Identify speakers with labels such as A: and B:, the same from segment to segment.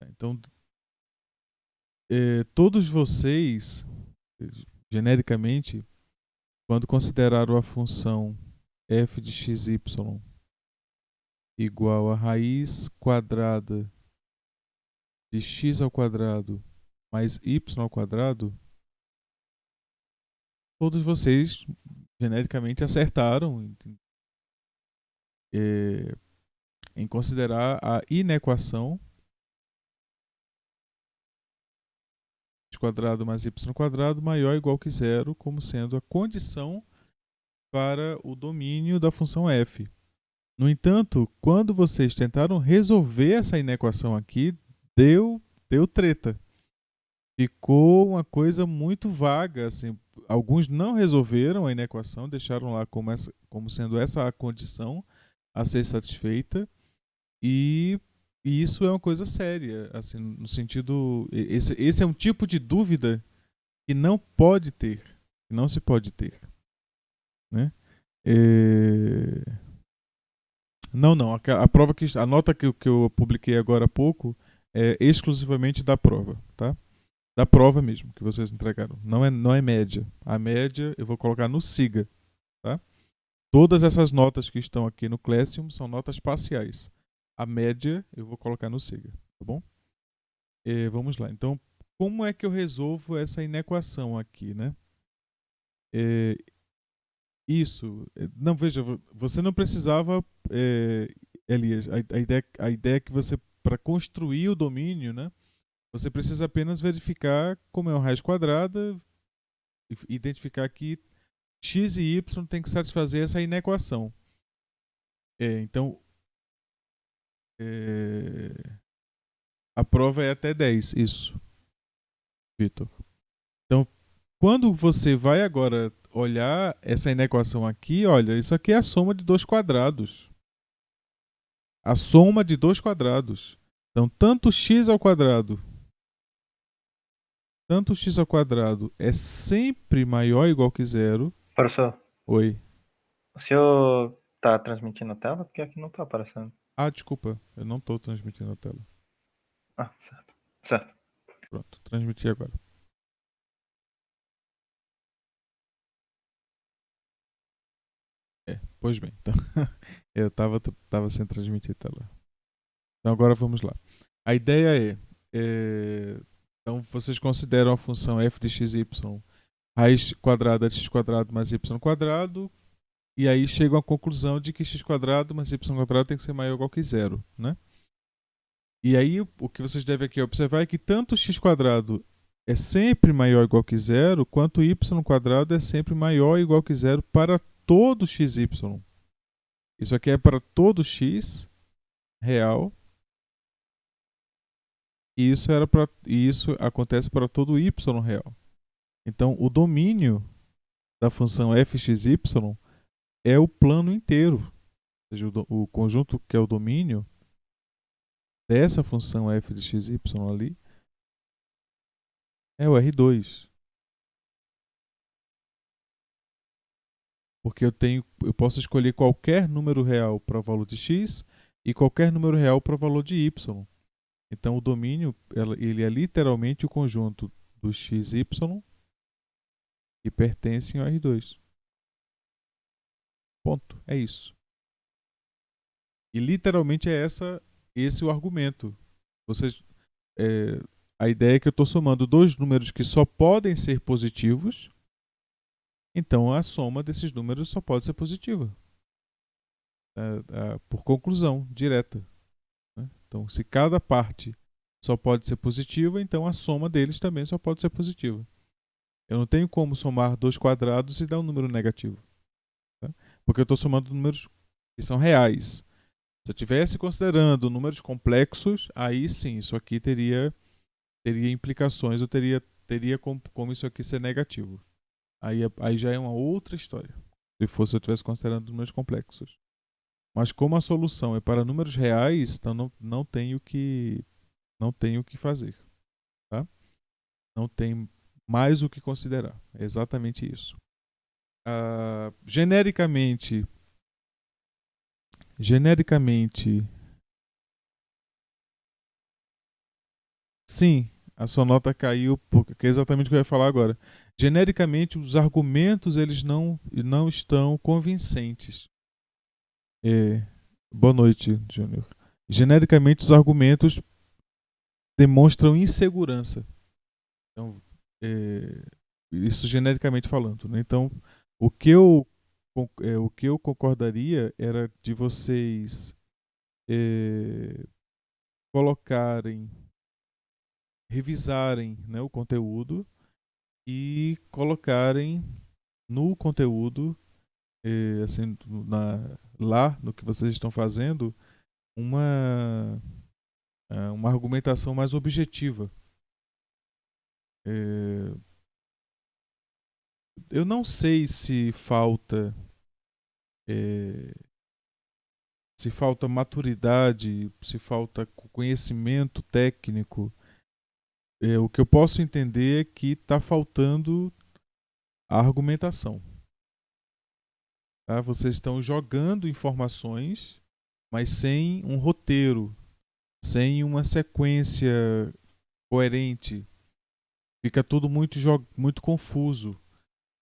A: Então, todos vocês, genericamente, quando consideraram a função f de xy igual a raiz quadrada de x ao quadrado mais y ao quadrado, todos vocês genericamente acertaram eh, em considerar a inequação x quadrado mais y quadrado maior ou igual que zero como sendo a condição para o domínio da função f. No entanto, quando vocês tentaram resolver essa inequação aqui, deu treta. Ficou uma coisa muito vaga. Assim, alguns não resolveram a inequação, deixaram lá como sendo essa a condição a ser satisfeita. E, e isso é uma coisa séria. Assim, no sentido. Esse é um tipo de dúvida que não pode ter. Que não se pode ter. Né? É... Não, não. A prova a nota que eu publiquei agora há pouco é exclusivamente da prova, tá? Da prova mesmo que vocês entregaram. Não é média. A média eu vou colocar no SIGA, tá? Todas essas notas que estão aqui no Classroom são notas parciais. A média eu vou colocar no SIGA, tá bom? Vamos lá. Então, como é que eu resolvo essa inequação aqui, né? É, isso. Não, veja, você não precisava, Elias, a ideia é que você, para construir o domínio, né? Você precisa apenas verificar como é uma raiz quadrada, identificar que x e y tem que satisfazer essa inequação. Então, é, a prova é até 10, isso, Vitor. Então, quando você vai agora olhar essa inequação aqui, olha, isso aqui é a soma de dois quadrados. A soma de dois quadrados. Então, tanto x ao quadrado é sempre maior ou igual que zero.
B: Professor,
A: Oi.
B: o senhor tá transmitindo a tela? Porque aqui não tá aparecendo.
A: Ah, desculpa, eu não estou transmitindo a tela.
B: Ah, certo. Certo.
A: Pronto, transmiti agora. Pois bem, então eu estava sem transmitir a tela. Então agora vamos lá. A ideia então vocês consideram a função f de xy raiz quadrada de x quadrado mais y quadrado, e aí chegam à conclusão de que x quadrado mais y quadrado tem que ser maior ou igual que zero, né? E aí o que vocês devem aqui observar é que tanto x quadrado é sempre maior ou igual que zero, quanto y quadrado é sempre maior ou igual que zero para todo xy. Isso aqui é para todo x real, e isso acontece para todo y real. Então, o domínio da função fxy é o plano inteiro. Ou seja, o conjunto que é o domínio dessa função f de xy ali é o R2. Porque eu posso escolher qualquer número real para o valor de x e qualquer número real para o valor de y. Então, o domínio ele é literalmente o conjunto do xy que pertencem ao R2. Ponto. É isso. E literalmente esse o argumento. Vocês, é, a ideia é que eu estou somando dois números que só podem ser positivos, então a soma desses números só pode ser positiva. Por conclusão direta. Né? Então, se cada parte só pode ser positiva, então a soma deles também só pode ser positiva. Eu não tenho como somar dois quadrados e dar um número negativo. Tá? Porque eu estou somando números que são reais. Se eu estivesse considerando números complexos, aí sim, isso aqui teria implicações, eu teria como isso aqui ser negativo. Aí já é uma outra história. Se eu estivesse considerando números complexos. Mas como a solução é para números reais, então não tenho o que fazer. Tá? Não tem mais o que considerar. É exatamente isso. Genericamente, Sim, a sua nota caiu, porque que é exatamente o que eu ia falar agora. Genericamente, os argumentos eles não estão convincentes. É, boa noite, Júnior. Genericamente, os argumentos demonstram insegurança. Então, é, isso genericamente falando, né? Então, o que o que eu concordaria era de vocês é, colocarem, revisarem, né, o conteúdo e colocarem no conteúdo, assim, lá no que vocês estão fazendo, uma, uma argumentação mais objetiva. É, eu não sei é, se falta maturidade, se falta conhecimento técnico. O que eu posso entender é que está faltando a argumentação. Tá? Vocês estão jogando informações, mas sem um roteiro, sem uma sequência coerente. Fica tudo muito confuso.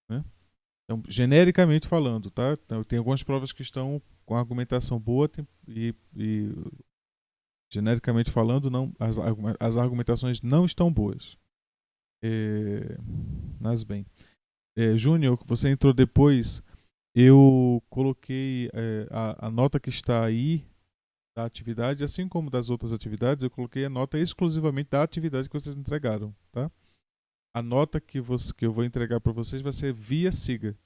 A: Né? Então, genericamente falando, tá? Então, tem algumas provas que estão com argumentação boa e genericamente falando, não, as argumentações não estão boas. Mas bem. Júnior, você entrou depois. Eu coloquei a nota que está aí da atividade, assim como das outras atividades, eu coloquei a nota exclusivamente da atividade que vocês entregaram, tá? A nota que eu vou entregar para vocês vai ser via SIGA.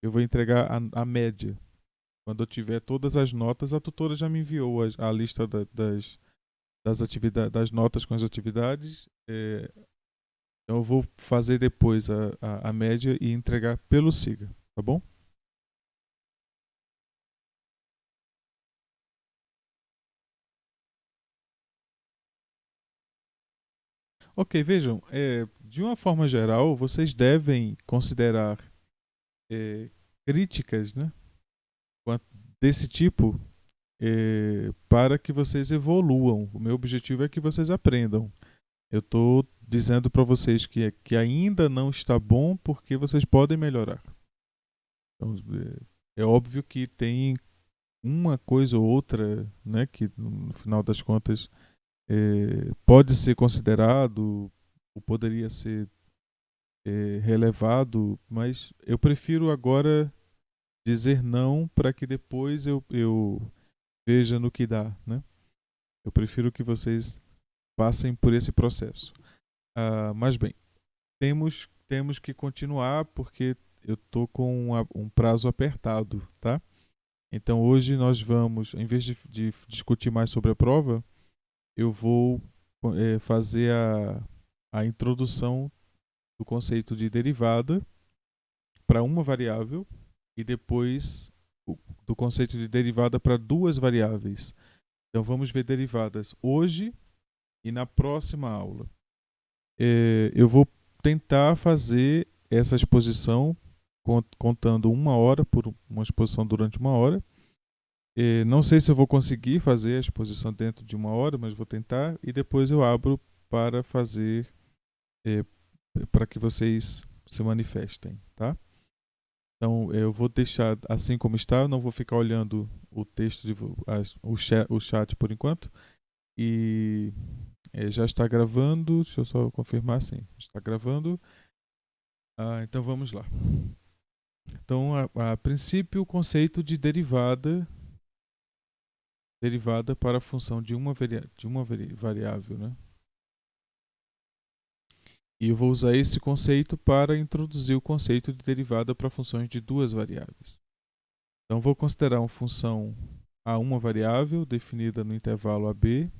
A: Eu vou entregar a média. Quando eu tiver todas as notas, a tutora já me enviou a lista das atividades, das notas com as atividades. Então eu vou fazer depois a média e entregar pelo SIGA, tá bom? Ok, vejam, de uma forma geral, vocês devem considerar é, críticas, né, desse tipo para que vocês evoluam. O meu objetivo é que vocês aprendam. Eu estou dizendo para vocês que ainda não está bom porque vocês podem melhorar. Então, é óbvio que tem uma coisa ou outra, né, que no final das contas pode ser considerado ou poderia ser relevado, mas eu prefiro agora dizer não para que depois eu veja no que dá, né? Eu prefiro que vocês passem por esse processo. Mas bem, temos que continuar porque eu tô com um prazo apertado, tá? Então hoje nós vamos, em vez de discutir mais sobre a prova, eu vou fazer a introdução do conceito de derivada para uma variável e depois do conceito de derivada para duas variáveis. Então vamos ver derivadas hoje e na próxima aula. Eu vou tentar fazer essa exposição contando uma hora por uma exposição durante uma hora. Não sei se eu vou conseguir fazer a exposição dentro de uma hora, mas vou tentar e depois eu abro para fazer eh, para que vocês se manifestem, tá? Então eu vou deixar assim como está, eu não vou ficar olhando o texto, o chat por enquanto. E já está gravando, deixa eu só confirmar sim, está gravando. Então vamos lá. Então, a princípio, o conceito de derivada para a função de uma variável, né? E eu vou usar esse conceito para introduzir o conceito de derivada para funções de duas variáveis. Então, vou considerar uma função a uma variável definida no intervalo AB.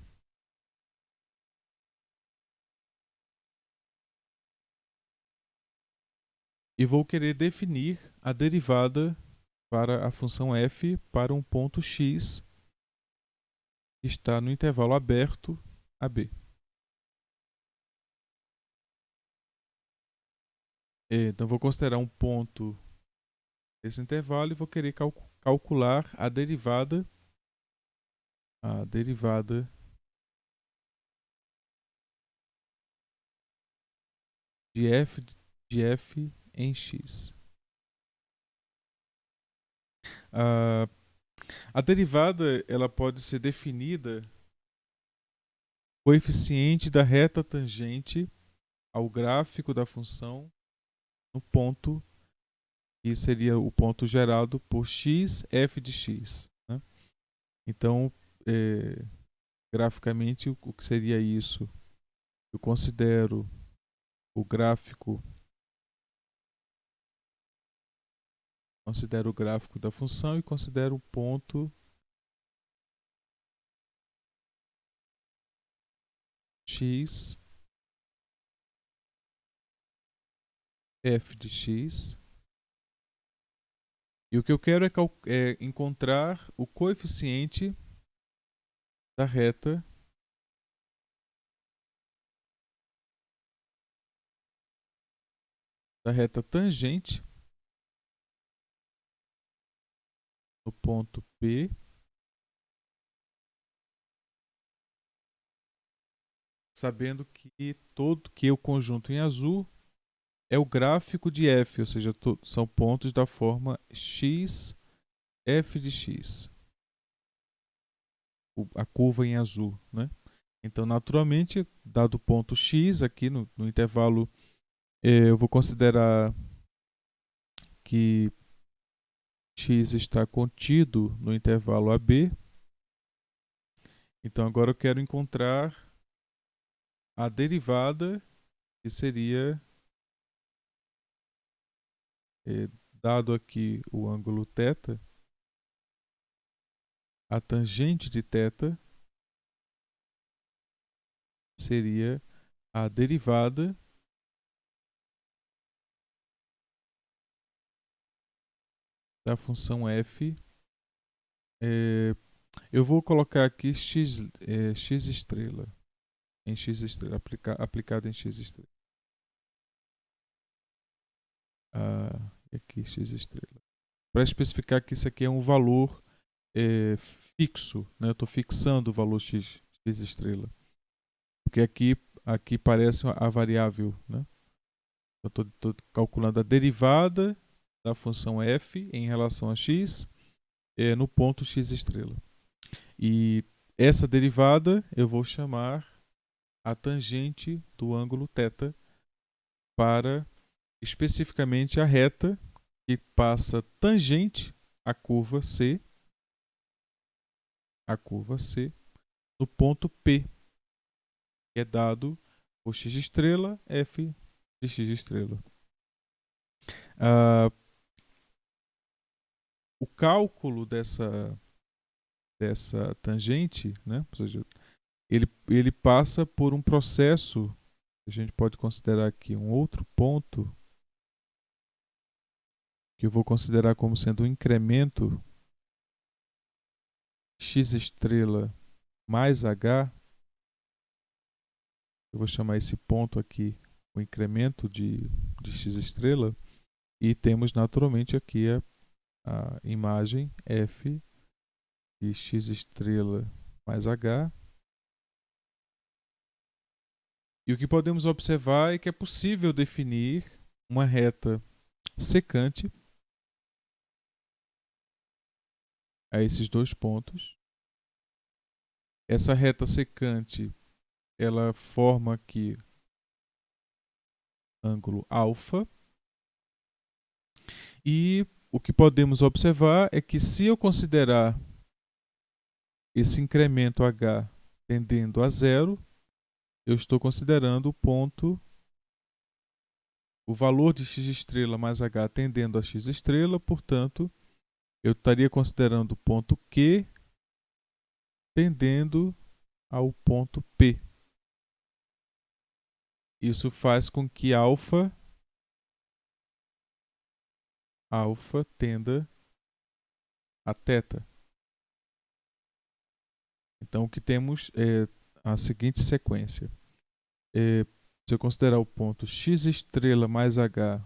A: E vou querer definir a derivada para a função f para um ponto x que está no intervalo aberto AB. Então, vou considerar um ponto desse intervalo e vou querer calcular a derivada de f em x. A derivada ela pode ser definida coeficiente da reta tangente ao gráfico da função no ponto que seria o ponto gerado por x, f de x, né? Então, graficamente, o que seria isso? Eu considero o gráfico da função e considero o ponto x, f de x. E o que eu quero é encontrar o coeficiente da reta tangente no ponto P, sabendo que o conjunto em azul é o gráfico de f, ou seja, são pontos da forma x, f de x, a curva em azul, né? Então, naturalmente, dado o ponto x aqui no intervalo, eu vou considerar que x está contido no intervalo AB. Então, agora eu quero encontrar a derivada, que seria, dado aqui o ângulo θ, a tangente de θ seria a derivada da função f. Eu vou colocar aqui x estrela, em x estrela, aplicado em x estrela. Aqui x estrela. Para especificar que isso aqui é um valor fixo, né? Eu estou fixando o valor x estrela. Porque aqui parece a variável, né? Eu estou calculando a derivada da função f em relação a x no ponto x estrela. E essa derivada eu vou chamar a tangente do ângulo θ para especificamente a reta que passa tangente à curva C, no ponto P, que é dado por x estrela, f de x estrela. O cálculo dessa tangente, né? Ou seja, ele passa por um processo, a gente pode considerar aqui um outro ponto, que eu vou considerar como sendo um incremento x estrela mais h. Eu vou chamar esse ponto aqui o incremento de x estrela. E temos naturalmente aqui a imagem f de x estrela mais h. E o que podemos observar é que é possível definir uma reta secante a esses dois pontos. Essa reta secante, ela forma aqui ângulo alfa. E o que podemos observar é que se eu considerar esse incremento h tendendo a zero, eu estou considerando o valor de x estrela mais h tendendo a x estrela, portanto, eu estaria considerando o ponto Q tendendo ao ponto P. Isso faz com que alfa tenda a θ. Então, o que temos é a seguinte sequência. Se eu considerar o ponto x estrela mais h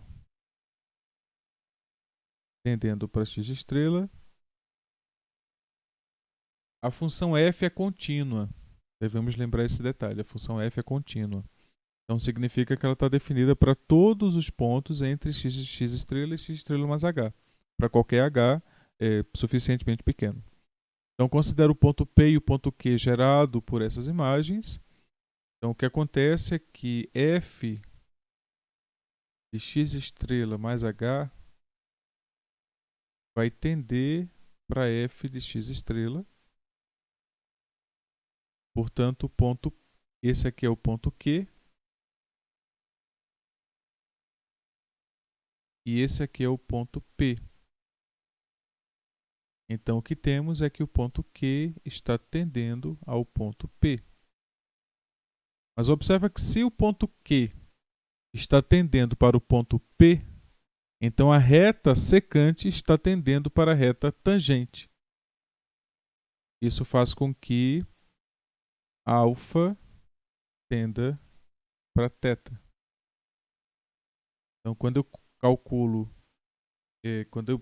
A: tendendo para x estrela, a função f é contínua. Devemos lembrar esse detalhe, a função f é contínua. Então significa que ela está definida para todos os pontos entre x estrela e x estrela mais h, para qualquer h suficientemente pequeno. Então considero o ponto P e o ponto Q gerado por essas imagens. Então o que acontece é que f de x estrela mais h vai tender para f de x estrela. Portanto, esse aqui é o ponto Q. E esse aqui é o ponto P. Então, o que temos é que o ponto Q está tendendo ao ponto P. Mas observa que se o ponto Q está tendendo para o ponto P, então a reta secante está tendendo para a reta tangente. Isso faz com que alfa tenda para θ. Então, quando eu calculo, quando eu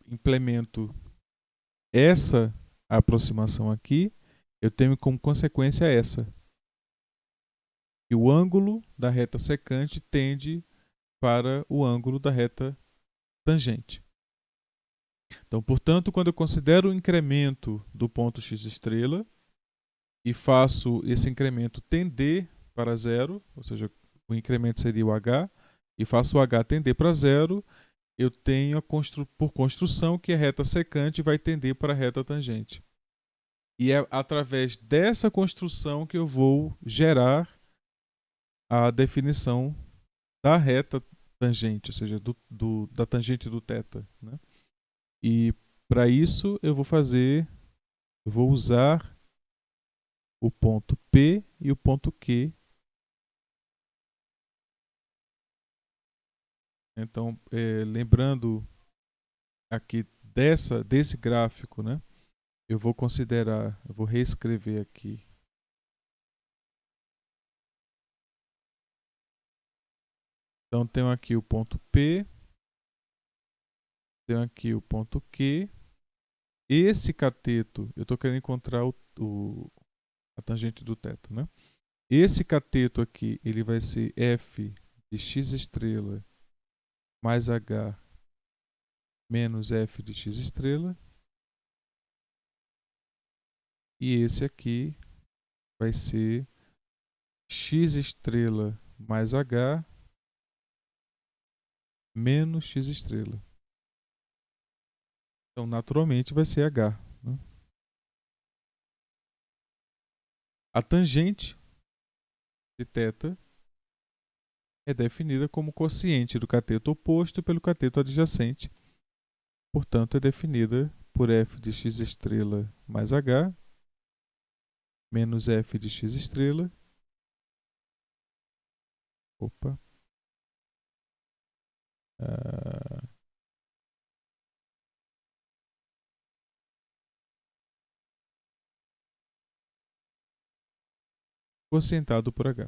A: implemento essa aproximação aqui, eu tenho como consequência essa. E o ângulo da reta secante tende para o ângulo da reta tangente. Então, portanto, quando eu considero o incremento do ponto x estrela e faço esse incremento tender para zero, ou seja, o incremento seria o h, e faço o h tender para zero, eu tenho por construção que a reta secante vai tender para a reta tangente. E é através dessa construção que eu vou gerar a definição da reta tangente, ou seja, da tangente do θ, né? E para isso eu vou usar o ponto P e o ponto Q. Então, lembrando aqui desse gráfico, né? Eu vou reescrever aqui. Então, tenho aqui o ponto P, tenho aqui o ponto Q. Esse cateto, eu estou querendo encontrar a tangente do θ, né? Esse cateto aqui, ele vai ser f de x estrela mais h menos f de x estrela. E esse aqui vai ser x estrela mais h menos x estrela. Então, naturalmente, vai ser h, né? A tangente de θ é definida como quociente do cateto oposto pelo cateto adjacente. Portanto, é definida por f de x estrela mais h menos f de x estrela. Opa. Quocientado por h.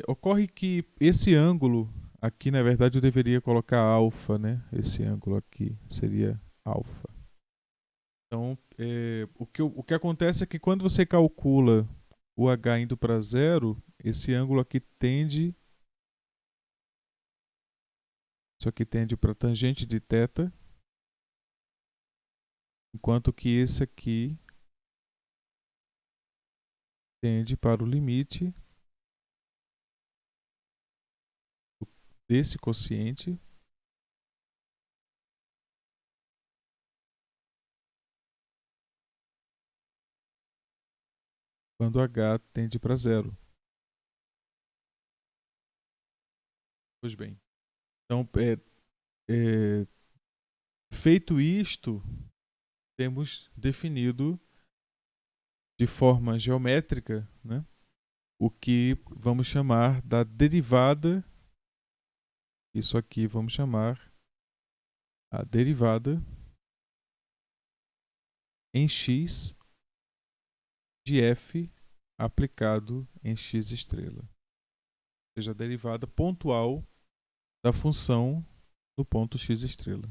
A: Ocorre que esse ângulo aqui, na verdade, eu deveria colocar alfa, né? Esse ângulo aqui seria alfa. Então, o que acontece é que quando você calcula o h indo para zero, esse ângulo aqui tende... Isso aqui tende para tangente de θ, enquanto que esse aqui tende para o limite desse quociente quando h tende para zero. Pois bem, então, feito isto, temos definido de forma geométrica, né, o que vamos chamar da derivada. Isso aqui vamos chamar a derivada em x de f aplicado em x estrela. Ou seja, a derivada pontual da função no ponto x estrela.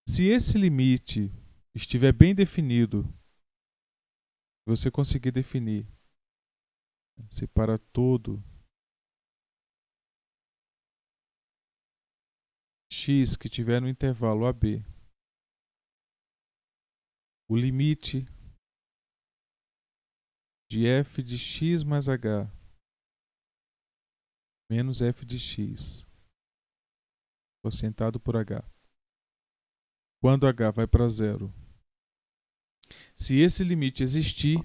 A: Se esse limite estiver bem definido, você conseguir definir Se para todo x que tiver no intervalo AB, o limite de f de x mais h menos f de x, quocientado por h, quando h vai para zero. Se esse limite existir,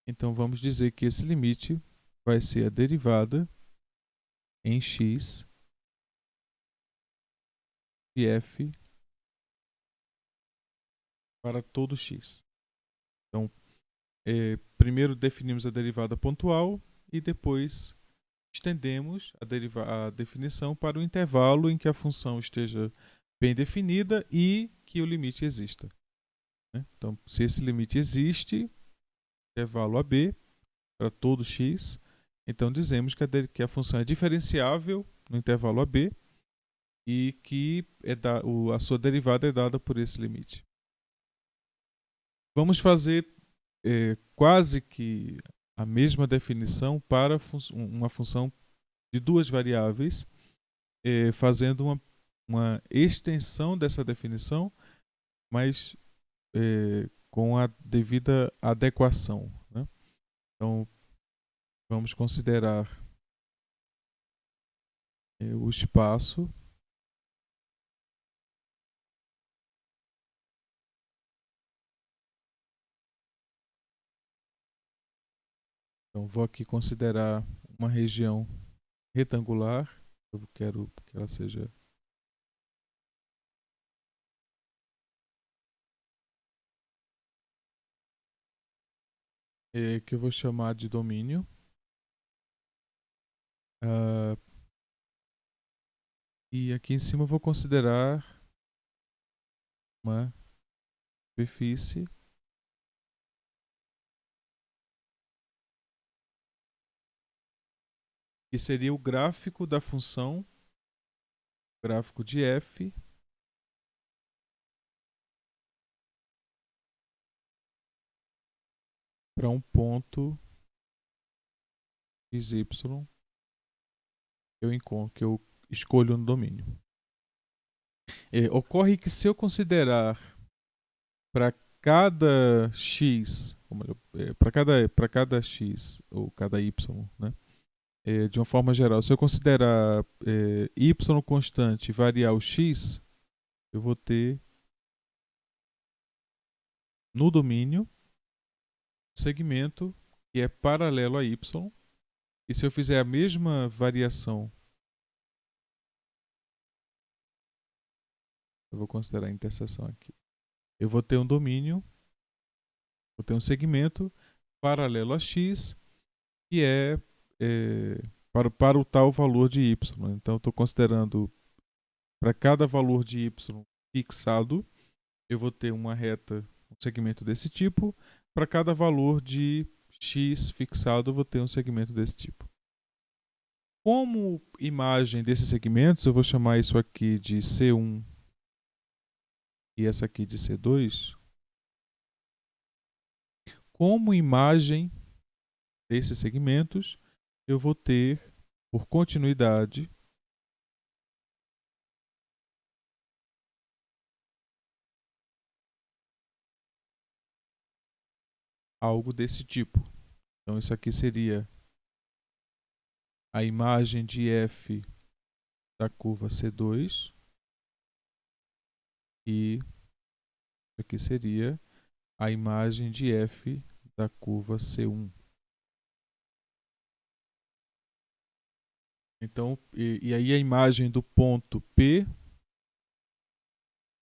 A: então vamos dizer que esse limite vai ser a derivada em x de f para todo x. Então, primeiro definimos a derivada pontual e depois estendemos a definição para o intervalo em que a função esteja bem definida e que o limite exista. Então, se esse limite existe, intervalo AB para todo x, então dizemos que a função é diferenciável no intervalo AB e que a sua derivada é dada por esse limite. Vamos fazer quase que a mesma definição para uma função de duas variáveis, fazendo uma extensão dessa definição, mas com a devida adequação, né? Então, vamos considerar o espaço Então, vou aqui considerar uma região retangular. Eu quero que ela seja que eu vou chamar de domínio. E aqui em cima eu vou considerar uma superfície que seria o gráfico da função, gráfico de f para um ponto xy que eu escolho no domínio. Ocorre que se eu considerar para cada x, para cada x ou cada y, né? De uma forma geral, se eu considerar y constante e variar o x, eu vou ter no domínio segmento que é paralelo a y. E se eu fizer a mesma variação, eu vou considerar a interseção aqui. Eu vou ter um domínio, vou ter um segmento paralelo a x, que para o tal valor de y. Então, eu estou considerando para cada valor de y fixado, eu vou ter uma reta, um segmento desse tipo. Para cada valor de x fixado, eu vou ter um segmento desse tipo. Como imagem desses segmentos, eu vou chamar isso aqui de C1 e essa aqui de C2. Como imagem desses segmentos, eu vou ter, por continuidade, algo desse tipo. Então, isso aqui seria a imagem de f da curva C2 e aqui seria a imagem de f da curva C1. Então, e aí a imagem do ponto P,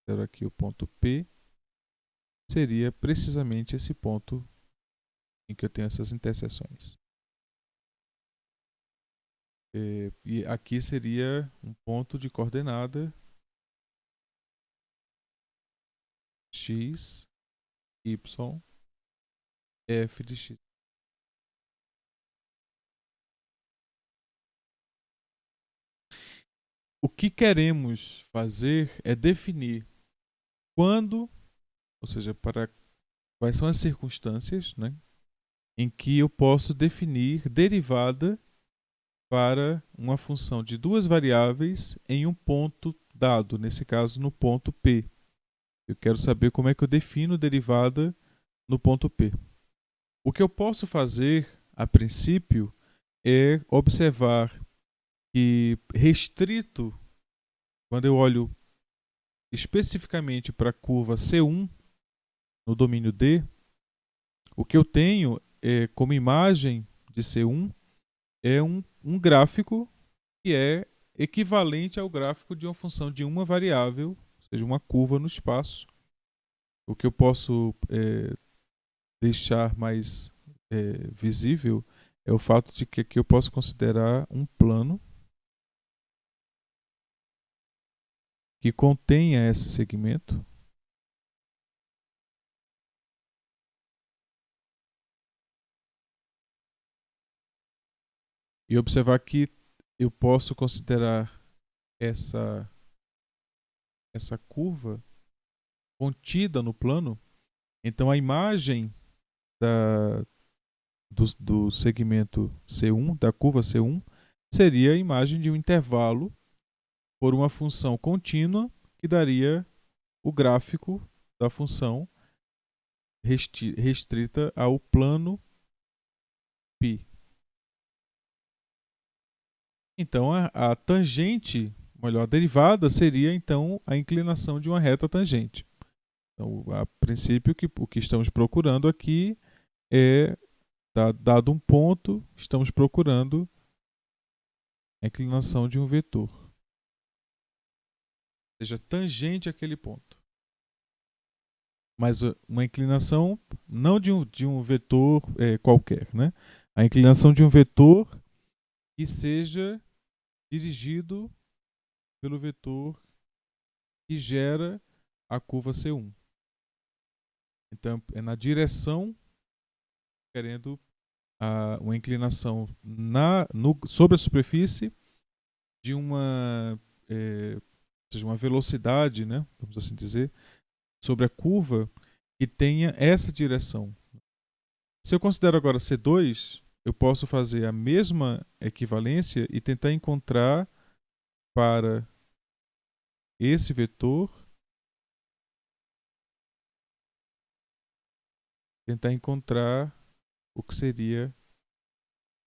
A: quero aqui o ponto P, seria precisamente esse ponto em que eu tenho essas interseções. E aqui seria um ponto de coordenada x, y, f de x. O que queremos fazer é definir quando, ou seja, para quais são as circunstâncias, né, em que eu posso definir derivada para uma função de duas variáveis em um ponto dado, nesse caso no ponto P. Eu quero saber como é que eu defino derivada no ponto P. O que eu posso fazer, a princípio, é observar que restrito, quando eu olho especificamente para a curva C1 no domínio D, o que eu tenho como imagem de C1 é um gráfico que é equivalente ao gráfico de uma função de uma variável, ou seja, uma curva no espaço. O que eu posso deixar mais visível é o fato de que aqui eu posso considerar um plano que contenha esse segmento. E observar que eu posso considerar essa curva contida no plano. Então a imagem da, do segmento C1, da curva C1, seria a imagem de um intervalo por uma função contínua que daria o gráfico da função restrita ao plano π. Então a tangente, melhor, a derivada seria então a inclinação de uma reta tangente. Então, a princípio, o que estamos procurando aqui é, dado um ponto, estamos procurando a inclinação de um vetor. Ou seja, tangente àquele ponto. Mas uma inclinação não de um vetor qualquer, né? A inclinação de um vetor que seja dirigido pelo vetor que gera a curva C1. Então, é na direção, querendo uma inclinação sobre a superfície de uma, seja, uma velocidade, né, vamos assim dizer, sobre a curva que tenha essa direção. Se eu considero agora C2, eu posso fazer a mesma equivalência e tentar encontrar para esse vetor, tentar encontrar o que seria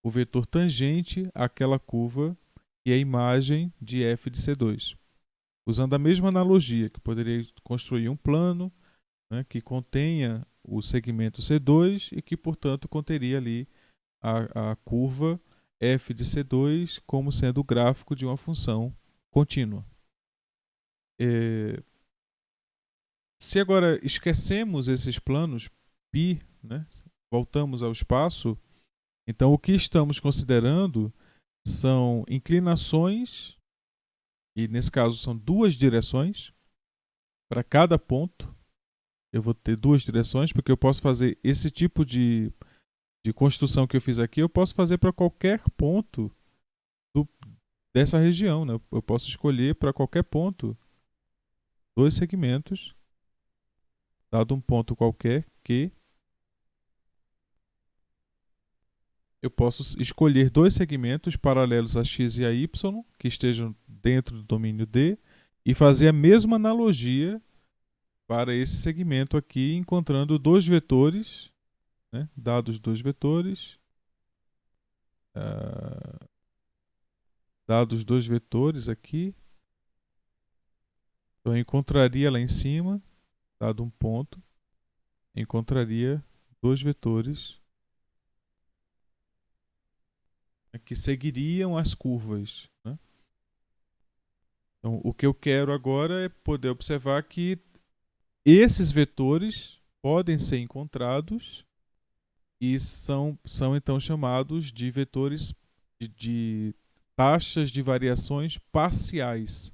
A: o vetor tangente àquela curva e a imagem de f de C2. Usando a mesma analogia, que poderia construir um plano, né, que contenha o segmento C2 e que, portanto, conteria ali a curva f de C2 como sendo o gráfico de uma função contínua. Se agora esquecemos esses planos π, né, voltamos ao espaço, então o que estamos considerando são inclinações, e nesse caso são duas direções. Para cada ponto eu vou ter duas direções, porque eu posso fazer esse tipo de construção que eu fiz aqui, eu posso fazer para qualquer ponto dessa região, né? Eu posso escolher para qualquer ponto dois segmentos, dado um ponto qualquer, que eu posso escolher dois segmentos paralelos a x e a y, que estejam dentro do domínio D, e fazer a mesma analogia para esse segmento aqui, encontrando dois vetores, né? Dados dois vetores, dados dois vetores aqui, então eu encontraria lá em cima, dado um ponto, encontraria dois vetores que seguiriam as curvas, né? Então, o que eu quero agora é poder observar que esses vetores podem ser encontrados e são então chamados de vetores de taxas de variações parciais.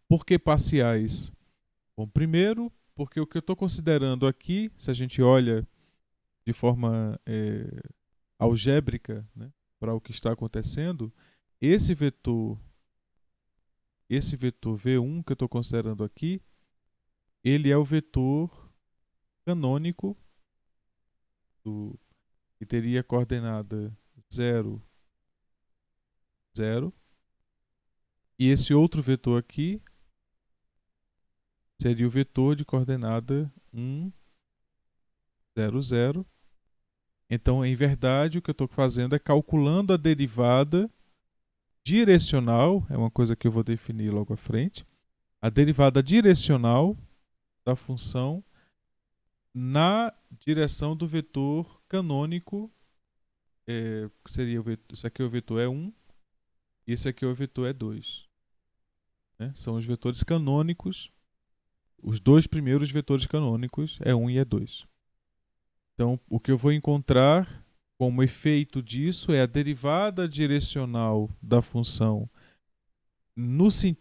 A: Por que parciais? Bom, primeiro, porque o que eu estou considerando aqui, se a gente olha de forma algébrica, né, para o que está acontecendo, esse vetor V1 que eu estou considerando aqui, ele é o vetor canônico que teria a coordenada 0, 0. E esse outro vetor aqui seria o vetor de coordenada 1, 0, 0. Então, em verdade, o que eu estou fazendo é calculando a derivada direcional, é uma coisa que eu vou definir logo à frente, a derivada direcional da função na direção do vetor canônico, que seria esse aqui o vetor é 1, e esse aqui o vetor é 2. Né? São os vetores canônicos, os dois primeiros vetores canônicos é 1 e é 2. Então, o que eu vou encontrar como efeito disso é a derivada direcional da função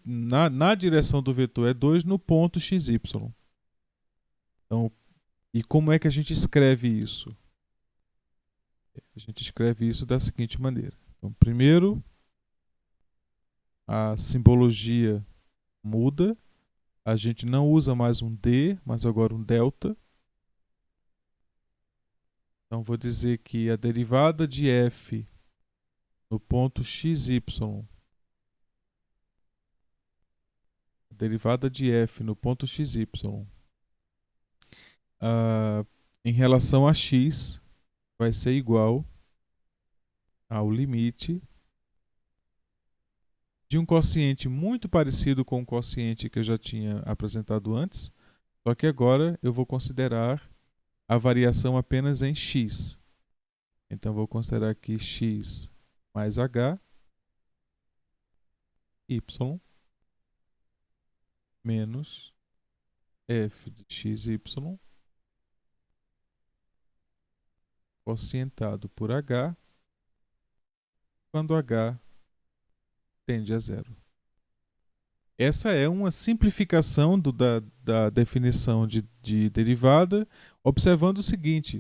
A: na direção do vetor E2 no ponto xy. Então, e como é que a gente escreve isso? A gente escreve isso da seguinte maneira. Então, primeiro, a simbologia muda. A gente não usa mais um D, mas agora um delta. Então, vou dizer que a derivada de f no ponto xy, a derivada de f no ponto xy, em relação a x, vai ser igual ao limite de um quociente muito parecido com o quociente que eu já tinha apresentado antes, só que agora eu vou considerar a variação apenas em x. Então, vou considerar aqui x mais h, y, menos f de xy, quocientado por h, quando h tende a zero. Essa é uma simplificação da definição de derivada, observando o seguinte: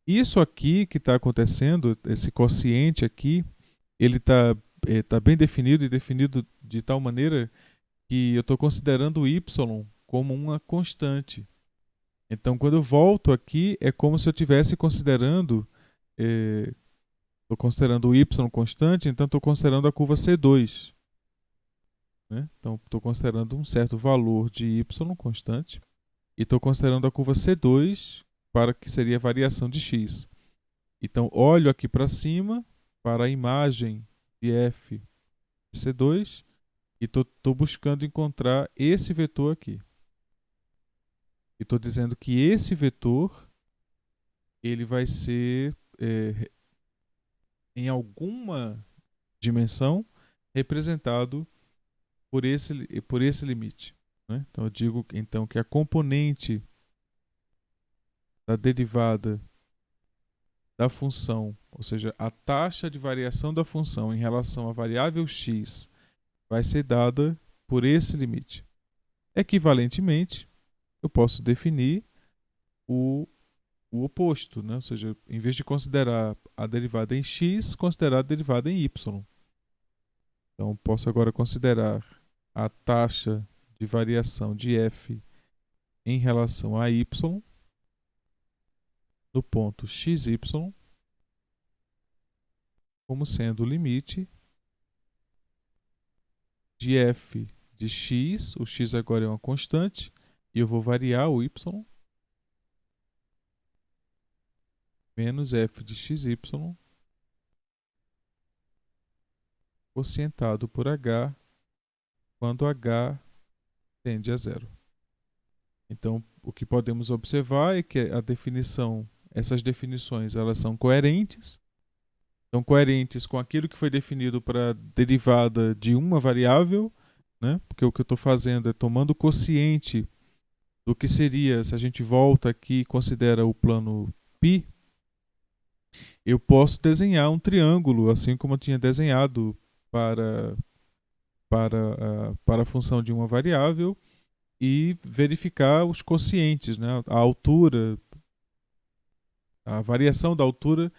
A: isso aqui que está acontecendo, esse quociente aqui, ele está tá bem definido e definido de tal maneira que eu estou considerando o y como uma constante. Então, quando eu volto aqui, é como se eu estivesse considerando, estou considerando o y constante, então estou considerando a curva C2. Né? Então, estou considerando um certo valor de y constante e estou considerando a curva C2 para que seria a variação de x. Então, olho aqui para cima para a imagem de f de C2 e estou buscando encontrar esse vetor aqui. E estou dizendo que esse vetor ele vai ser, em alguma dimensão, representado por esse limite. Né? Então, eu digo então, que a componente da derivada da função, ou seja, a taxa de variação da função em relação à variável x, vai ser dada por esse limite. Equivalentemente, eu posso definir o oposto, né? Ou seja, em vez de considerar a derivada em x, considerar a derivada em y. Então, posso agora considerar a taxa de variação de f em relação a y no ponto xy como sendo o limite de f de x, o x agora é uma constante, e eu vou variar o y, menos f de xy, quocientado por h, quando h tende a zero. Então, o que podemos observar é que essas definições, elas são coerentes. São coerentes com aquilo que foi definido para a derivada de uma variável, né? Porque o que eu estou fazendo é tomando o quociente do que seria, se a gente volta aqui e considera o plano π, eu posso desenhar um triângulo, assim como eu tinha desenhado para a função de uma variável, e verificar os quocientes, né? A altura, a variação da altura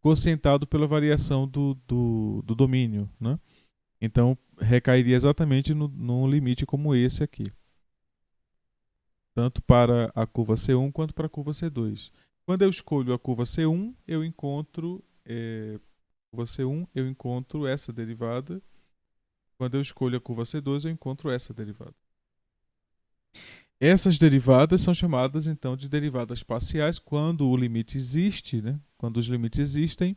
A: quocientado pela variação do domínio. Né? Então, recairia exatamente num limite como esse aqui. Tanto para a curva C1 quanto para a curva C2. Quando eu escolho a curva C1, eu encontro essa derivada. Quando eu escolho a curva C2, eu encontro essa derivada. Essas derivadas são chamadas então de derivadas parciais quando o limite existe, né? Quando os limites existem,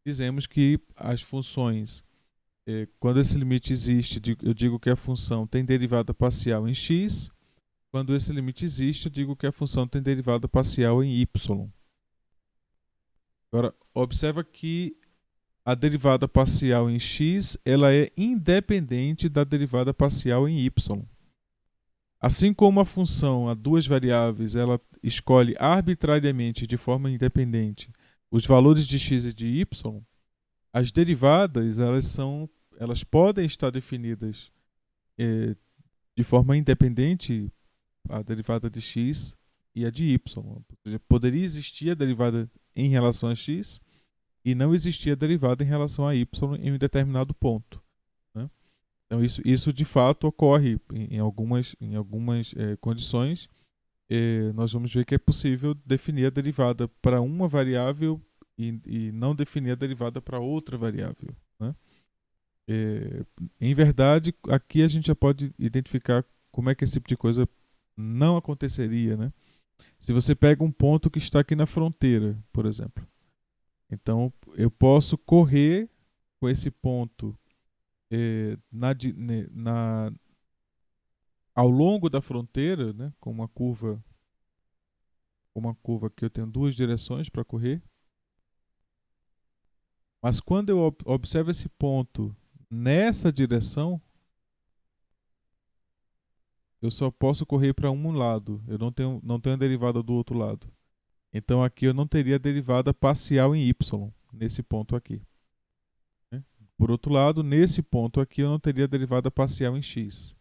A: dizemos que as funções, quando esse limite existe, eu digo que a função tem derivada parcial em x. Quando esse limite existe, eu digo que a função tem derivada parcial em y. Agora, observa que a derivada parcial em x ela é independente da derivada parcial em y. Assim como a função a duas variáveis ela escolhe arbitrariamente de forma independente os valores de x e de y, as derivadas elas podem estar definidas de forma independente, a derivada de x e a de y. Ou seja, poderia existir a derivada em relação a x e não existia a derivada em relação a y em um determinado ponto, né? Então isso de fato ocorre em algumas condições. Nós vamos ver que é possível definir a derivada para uma variável e não definir a derivada para outra variável, né? Em verdade, aqui a gente já pode identificar como é que esse tipo de coisa não aconteceria, né? Se você pega um ponto que está aqui na fronteira, por exemplo, então eu posso correr com esse ponto ao longo da fronteira, né, com uma curva que eu tenho duas direções para correr. Mas quando eu observo esse ponto nessa direção, eu só posso correr para um lado. Eu não tenho a derivada do outro lado. Então aqui eu não teria derivada parcial em y, nesse ponto aqui, né? Por outro lado, nesse ponto aqui eu não teria derivada parcial em x.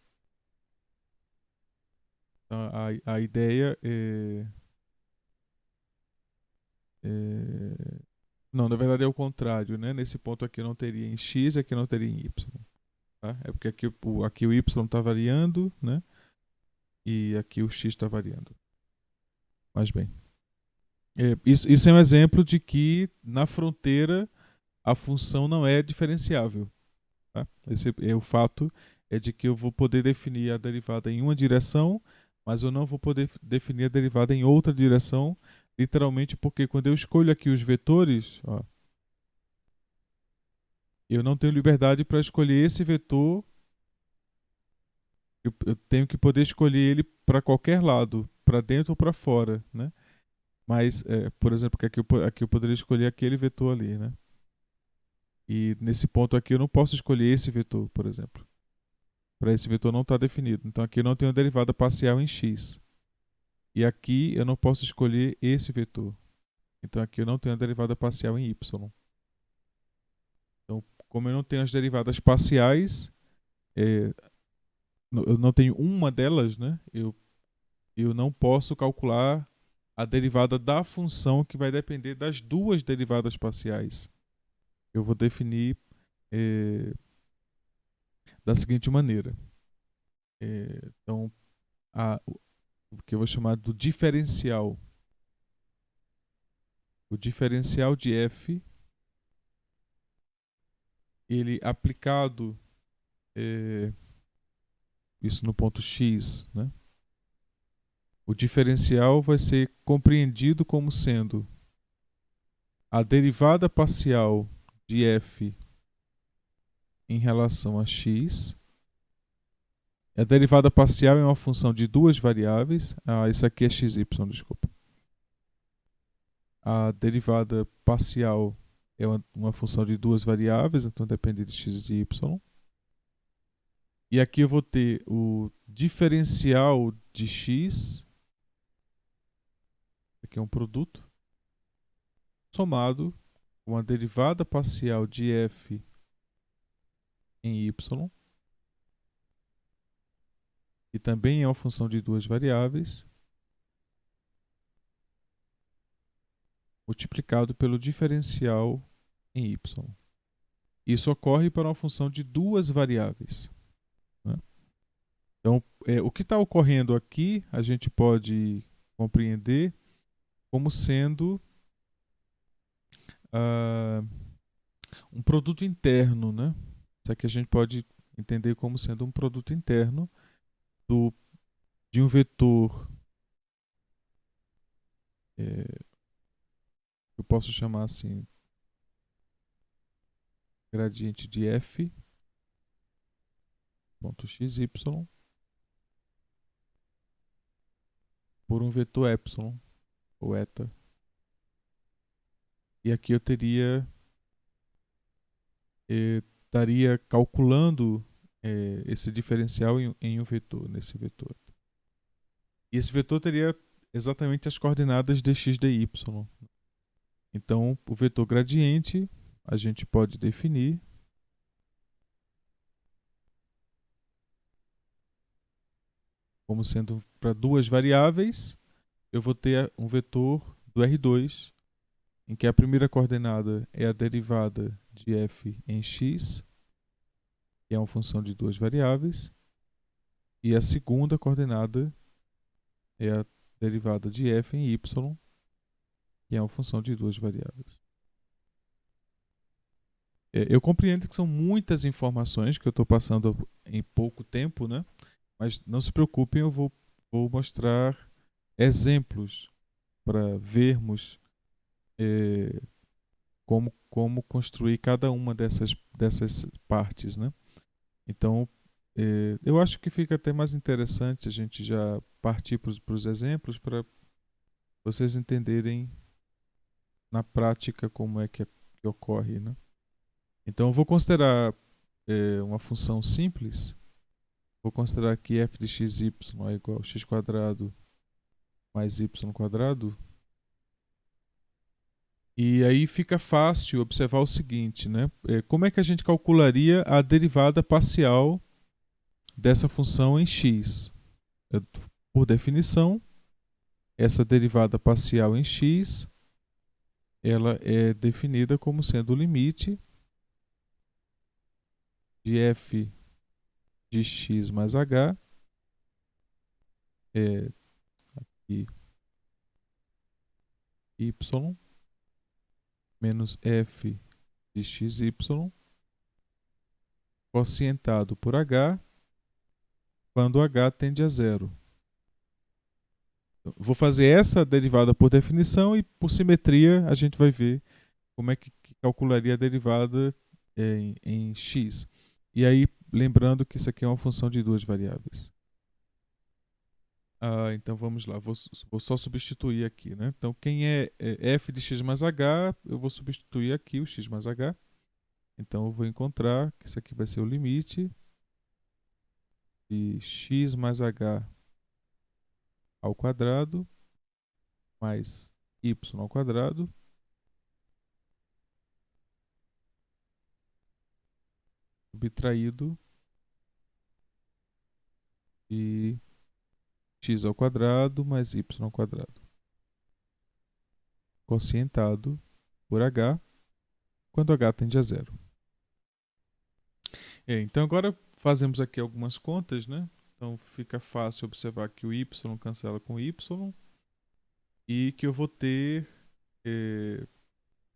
A: Então, a ideia não, na verdade é o contrário, né? Nesse ponto aqui eu não teria em x e aqui eu não teria em y. Tá? É porque aqui o y está variando, né? E aqui o x está variando. Mas bem. Isso é um exemplo de que na fronteira a função não é diferenciável. Tá? Esse é o fato é de que eu vou poder definir a derivada em uma direção, mas eu não vou poder definir a derivada em outra direção, literalmente porque quando eu escolho aqui os vetores, ó, eu não tenho liberdade para escolher esse vetor. Eu tenho que poder escolher ele para qualquer lado, para dentro ou para fora, né? Mas, por exemplo, que aqui eu poderia escolher aquele vetor ali, né? E nesse ponto aqui eu não posso escolher esse vetor, por exemplo. Para esse vetor não está definido. Então aqui eu não tenho derivada parcial em x. E aqui eu não posso escolher esse vetor. Então aqui eu não tenho a derivada parcial em y. Então, como eu não tenho as derivadas parciais, eu não tenho uma delas, né? Eu não posso calcular a derivada da função que vai depender das duas derivadas parciais. Eu vou definir da seguinte maneira. Então, o que eu vou chamar do diferencial. O diferencial de f, ele aplicado, isso no ponto x, né? O diferencial vai ser compreendido como sendo a derivada parcial de f em relação a x. A derivada parcial é uma função de duas variáveis. Isso aqui é xy, desculpa. A derivada parcial é uma função de duas variáveis, então depende de x e de y. E aqui eu vou ter o diferencial de x, aqui é um produto, somado com a derivada parcial de f em y, que também é uma função de duas variáveis, multiplicado pelo diferencial em y. Isso ocorre para uma função de duas variáveis, né? Então, o que está ocorrendo aqui, a gente pode compreender como sendo um produto interno, né? Isso aqui a gente pode entender como sendo um produto interno de um vetor, eu posso chamar assim, gradiente de f ponto xy por um vetor epsilon ou eta. E aqui eu estaria calculando esse diferencial em um vetor, nesse vetor. E esse vetor teria exatamente as coordenadas de x de y. Então, o vetor gradiente a gente pode definir como sendo para duas variáveis. Eu vou ter um vetor do R2, em que a primeira coordenada é a derivada de f em x, que é uma função de duas variáveis, e a segunda coordenada é a derivada de f em y, que é uma função de duas variáveis. Eu compreendo que são muitas informações que eu estou passando em pouco tempo, né? Mas não se preocupem, eu vou mostrar exemplos para vermos como construir cada uma dessas partes, né? Então, eu acho que fica até mais interessante a gente já partir para os exemplos para vocês entenderem na prática como é que ocorre, né? Então, eu vou considerar uma função simples. Vou considerar que f de xy é igual a x quadrado mais y quadrado. E aí fica fácil observar o seguinte, né? Como é que a gente calcularia a derivada parcial dessa função em x? Por definição, essa derivada parcial em x, ela é definida como sendo o limite de f de x mais h, aqui, y, menos f de xy, quocientado por h, quando h tende a zero. Vou fazer essa derivada por definição e por simetria a gente vai ver como é que calcularia a derivada em x. E aí, lembrando que isso aqui é uma função de duas variáveis. Então vamos lá, vou só substituir aqui, né? Então quem é f de x mais h, eu vou substituir aqui o x mais h. Então eu vou encontrar que isso aqui vai ser o limite de x mais h ao quadrado mais y ao quadrado subtraído de x ao quadrado mais y ao quadrado, quocientado por h, quando h tende a zero. Então agora fazemos aqui algumas contas, né? Então fica fácil observar que o y cancela com o y e que eu vou ter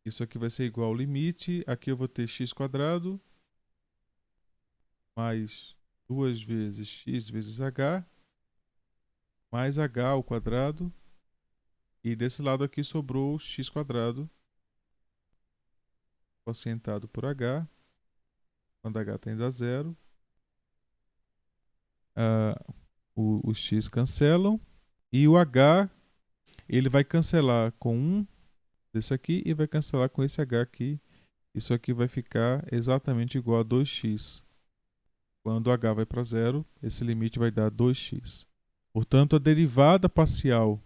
A: isso aqui vai ser igual ao limite, aqui eu vou ter x quadrado mais 2 vezes x vezes h mais h ao quadrado, e desse lado aqui sobrou x quadrado quocientado por h, quando h tende a zero. Os x cancelam e o h ele vai cancelar com 1 desse aqui e vai cancelar com esse h aqui. Isso aqui vai ficar exatamente igual a 2x. Quando h vai para zero, esse limite vai dar 2x. Portanto, a derivada parcial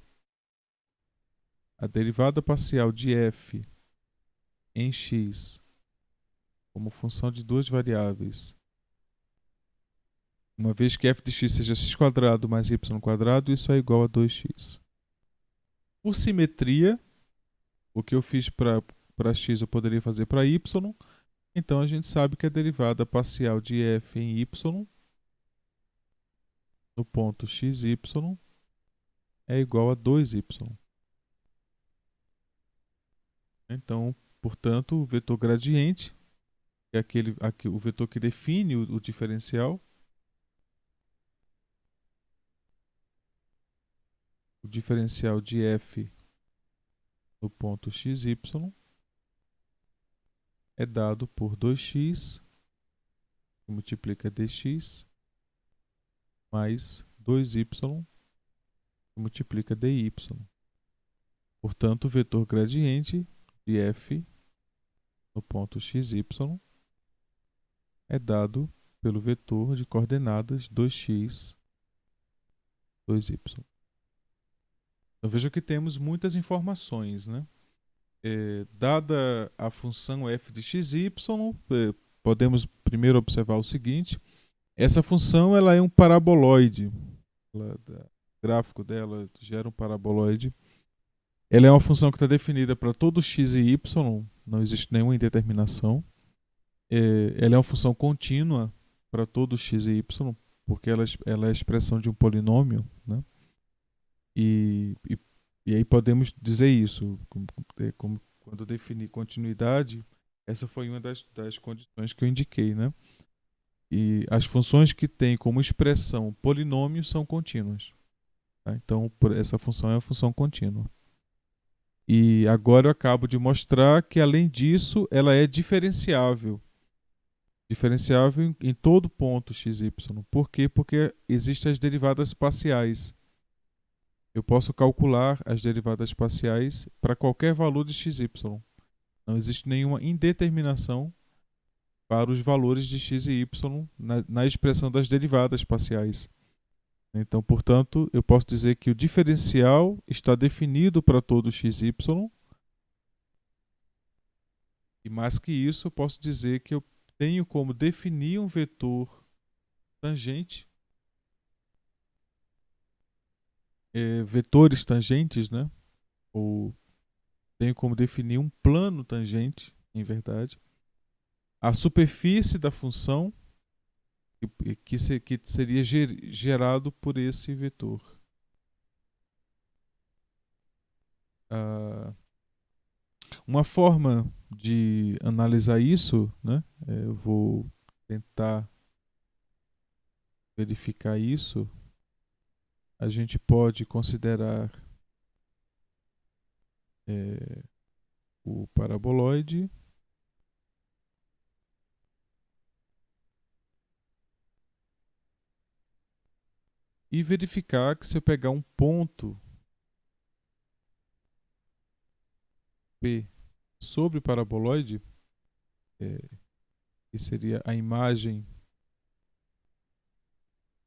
A: de f em x como função de duas variáveis, uma vez que f de x seja x quadrado mais y quadrado, isso é igual a 2x. Por simetria, o que eu fiz para x eu poderia fazer para y, então a gente sabe que a derivada parcial de f em y no ponto xy é igual a 2y. Então, portanto, o vetor gradiente, que é o vetor que define o diferencial, o diferencial de f no ponto xy é dado por 2x, que multiplica dx, mais 2y, que multiplica dy. Portanto, o vetor gradiente de f no ponto xy é dado pelo vetor de coordenadas 2x, 2y. Então veja que temos muitas informações, né? Dada a função f de xy, podemos primeiro observar o seguinte: essa função ela é um paraboloide. O gráfico dela gera um paraboloide. Ela é uma função que está definida para todo x e y, não existe nenhuma indeterminação. Ela é uma função contínua para todo x e y, porque ela é a expressão de um polinômio, né? E aí podemos dizer isso, como quando definir continuidade, essa foi uma das condições que eu indiquei, né? E as funções que têm como expressão polinômio são contínuas. Tá? Então, essa função é uma função contínua. E agora eu acabo de mostrar que, além disso, ela é diferenciável. Diferenciável em todo ponto xy. Por quê? Porque existem as derivadas parciais. Eu posso calcular as derivadas parciais para qualquer valor de xy. Não existe nenhuma indeterminação para os valores de x e y na expressão das derivadas parciais. Então, portanto, eu posso dizer que o diferencial está definido para todo x e y. E mais que isso, eu posso dizer que eu tenho como definir um vetor tangente, vetores tangentes, né? Ou tenho como definir um plano tangente, em verdade. A superfície da função que seria gerado por esse vetor. Uma forma de analisar isso, né? Eu vou tentar verificar isso. A gente pode considerar o paraboloide e verificar que se eu pegar um ponto P sobre o paraboloide, que seria a imagem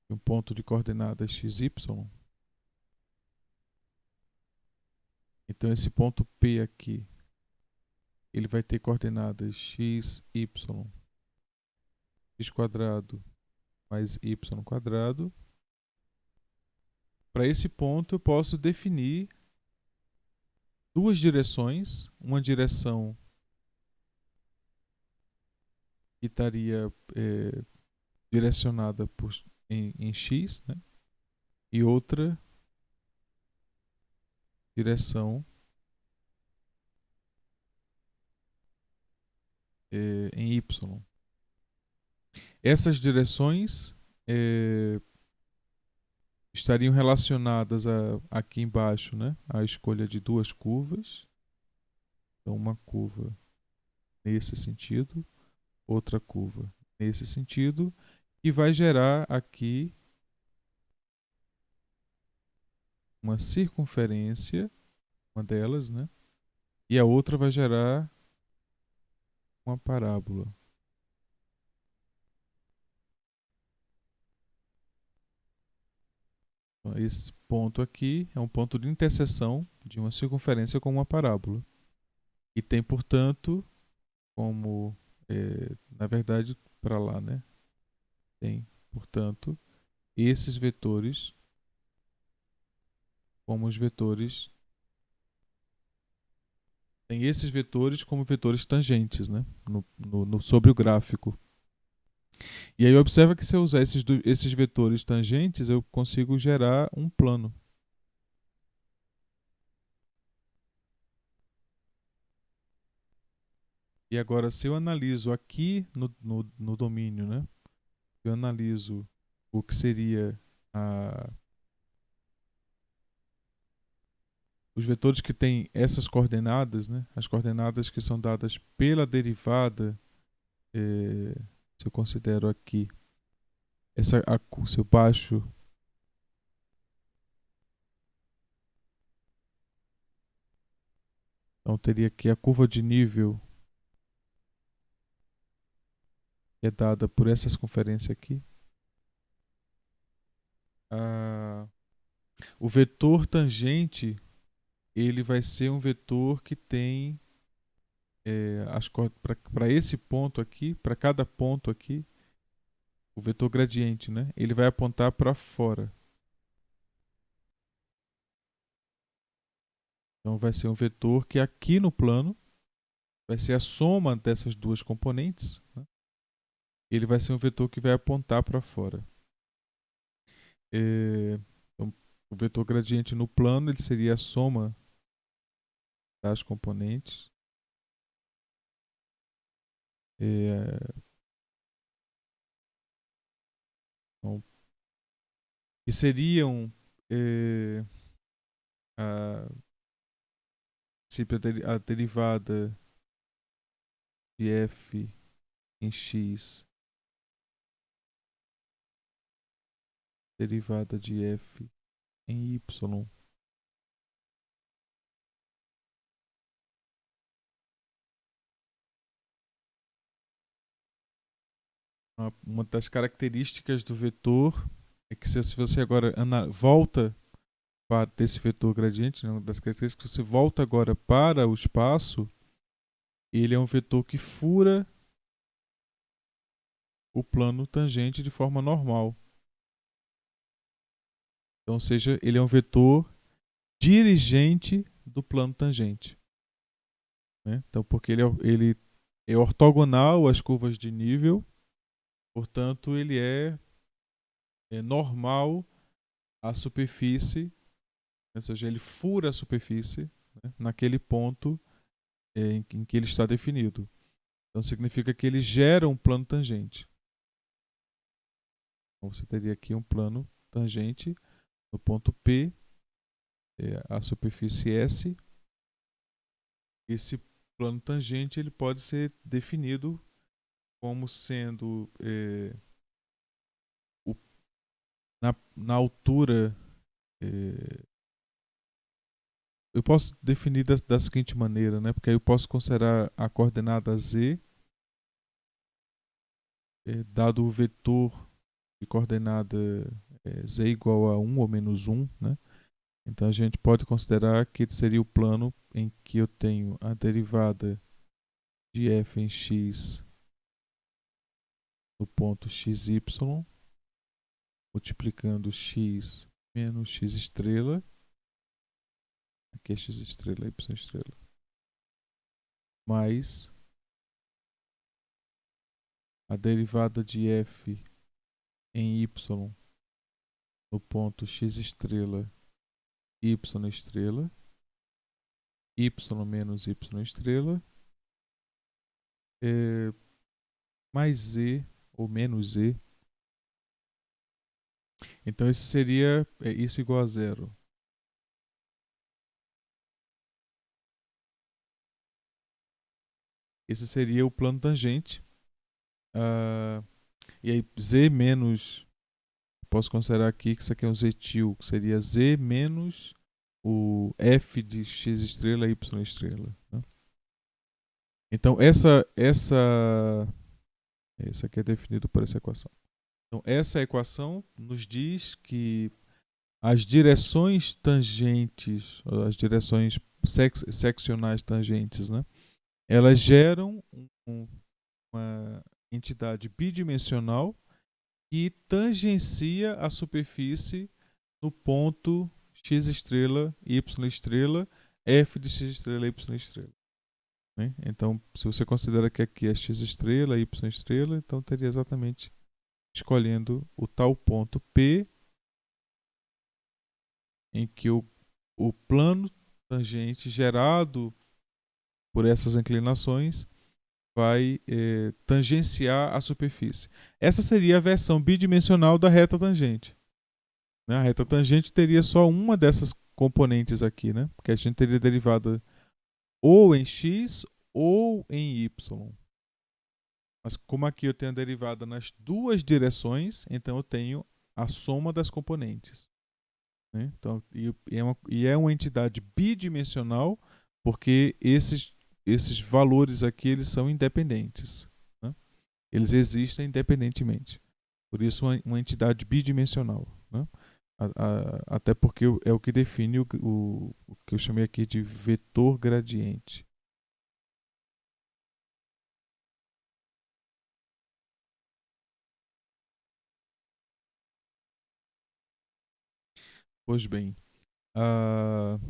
A: de um ponto de coordenadas xy. Então esse ponto P aqui, ele vai ter coordenadas x, y, x quadrado mais y quadrado. Para esse ponto eu posso definir duas direções, uma direção que estaria direcionada em x, né? E outra direção em y. Essas direções estariam relacionadas aqui embaixo, né? A escolha de duas curvas. Então, uma curva nesse sentido, outra curva nesse sentido, e vai gerar aqui uma circunferência, uma delas, né? E a outra vai gerar uma parábola. Então, esse ponto aqui é um ponto de interseção de uma circunferência com uma parábola. E tem, portanto, como, na verdade, para lá, né? Tem, portanto, esses vetores como os vetores. Tem esses vetores como vetores tangentes, né? Sobre o gráfico. E aí observa que se eu usar esses vetores tangentes, eu consigo gerar um plano. E agora, se eu analiso aqui no domínio, né? Eu analiso o que seria os vetores que têm essas coordenadas, né? As coordenadas que são dadas pela derivada, se eu considero aqui, se eu baixo, então teria aqui a curva de nível que é dada por essa circunferência aqui. O vetor tangente, ele vai ser um vetor que tem para esse ponto aqui, para cada ponto aqui, o vetor gradiente, né? Ele vai apontar para fora. Então vai ser um vetor que aqui no plano vai ser a soma dessas duas componentes, né? Ele vai ser um vetor que vai apontar para fora. Então, o vetor gradiente no plano ele seria a soma das componentes. Então, que seriam a derivada de f em x, derivada de f em y, uma das características do vetor é que se você agora volta para desse vetor gradiente, né, uma das características que você volta agora para o espaço, ele é um vetor que fura o plano tangente de forma normal. Então, ou seja, ele é um vetor dirigente do plano tangente, né? Então, porque ele é ortogonal às curvas de nível, portanto, ele é normal à superfície, ou seja, ele fura a superfície, né, naquele ponto em que ele está definido. Então, significa que ele gera um plano tangente. Então, você teria aqui um plano tangente no ponto P, a superfície S. Esse plano tangente ele pode ser definido como sendo na altura. Eu posso definir da seguinte maneira, né? Porque aí eu posso considerar a coordenada z, dado o vetor de coordenada z igual a 1 ou menos 1, né? Então a gente pode considerar que seria o plano em que eu tenho a derivada de f em x no ponto xy, multiplicando x menos x estrela, aqui é x estrela, y estrela, mais a derivada de f em y no ponto x estrela, y estrela, y menos y estrela, mais z ou menos z. Então esse seria isso igual a zero. Esse seria o plano tangente. E aí z menos, posso considerar aqui que isso aqui é um z-til, que seria z menos o f de x estrela, y estrela, né? Então isso aqui é definido por essa equação. Então essa equação nos diz que as direções tangentes, as direções seccionais tangentes, né? Elas geram uma entidade bidimensional que tangencia a superfície no ponto x estrela, y estrela, f de x estrela, y estrela, né? Então, se você considera que aqui é x estrela, y estrela, então teria exatamente escolhendo o tal ponto P em que o plano tangente gerado por essas inclinações vai tangenciar a superfície. Essa seria a versão bidimensional da reta tangente. Né? A reta tangente teria só uma dessas componentes aqui, né? Porque a gente teria derivada ou em x ou em y. Mas como aqui eu tenho a derivada nas duas direções, então eu tenho a soma das componentes. Né? Então, e é uma entidade bidimensional porque esses valores aqui eles são independentes. Né? Eles existem independentemente. Por isso, uma entidade bidimensional. Né? Até porque é o que define o que eu chamei aqui de vetor gradiente. Pois bem, uh,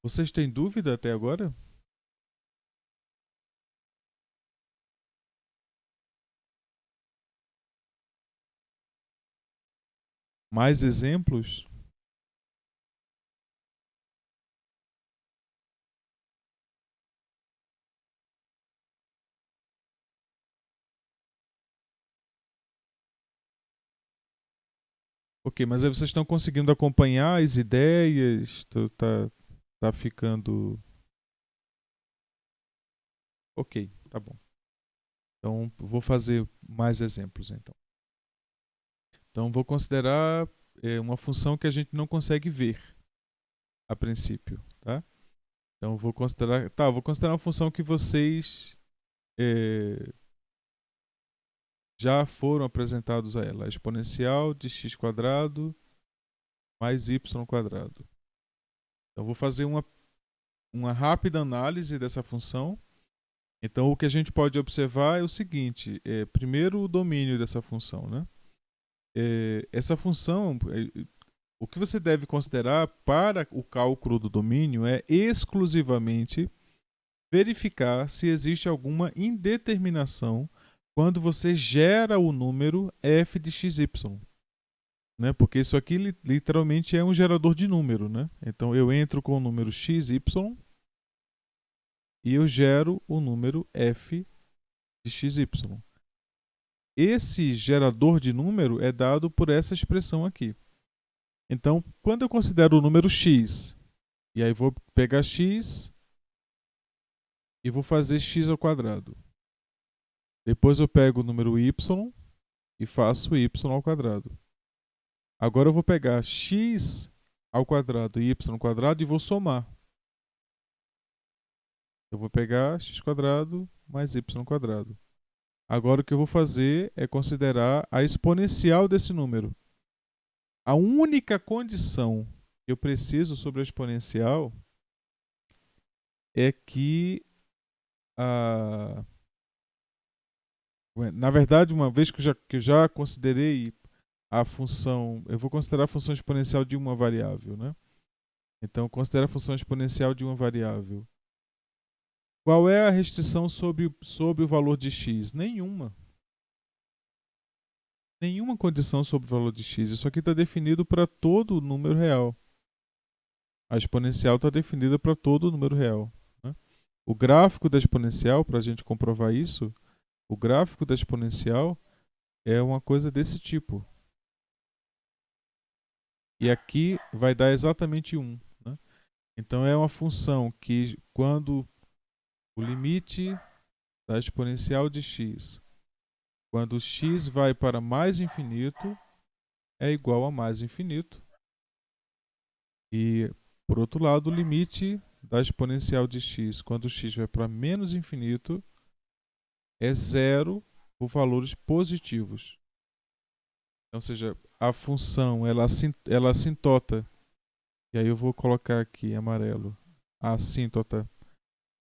A: vocês têm dúvida até agora? Mais exemplos? Ok, mas aí vocês estão conseguindo acompanhar as ideias? Tá ficando. Ok, tá bom. Então, vou fazer mais exemplos, então. Então, vou considerar uma função que a gente não consegue ver a princípio, tá? Então, vou considerar uma função que vocês já foram apresentados a ela. A exponencial de x² mais y². Então, vou fazer uma rápida análise dessa função. Então, o que a gente pode observar é o seguinte: primeiro, o domínio dessa função, né? Essa função, o que você deve considerar para o cálculo do domínio é exclusivamente verificar se existe alguma indeterminação quando você gera o número f de xy. Né? Porque isso aqui literalmente é um gerador de número. Né? Então eu entro com o número xy e eu gero o número f de xy. Esse gerador de número é dado por essa expressão aqui. Então, quando eu considero o número x, e aí vou pegar x e vou fazer x². Depois eu pego o número y e faço y². Agora eu vou pegar x² e y² e vou somar. Eu vou pegar x² mais y². Agora o que eu vou fazer é considerar a exponencial desse número. A única condição que eu preciso sobre a exponencial é que na verdade, uma vez que eu já considerei a função, eu vou considerar a função exponencial de uma variável, né? Então, considero a função exponencial de uma variável. Qual é a restrição sobre o valor de x? Nenhuma. Nenhuma condição sobre o valor de x. Isso aqui está definido para todo número real. A exponencial está definida para todo número real. Né? O gráfico da exponencial, para a gente comprovar isso, o gráfico da exponencial é uma coisa desse tipo. E aqui vai dar exatamente 1. Né? Então é uma função que quando o limite da exponencial de x, quando x vai para mais infinito, é igual a mais infinito. E, por outro lado, o limite da exponencial de x, quando x vai para menos infinito, é zero por valores positivos. Então, ou seja, a função ela assintota, e aí eu vou colocar aqui em amarelo, a assíntota,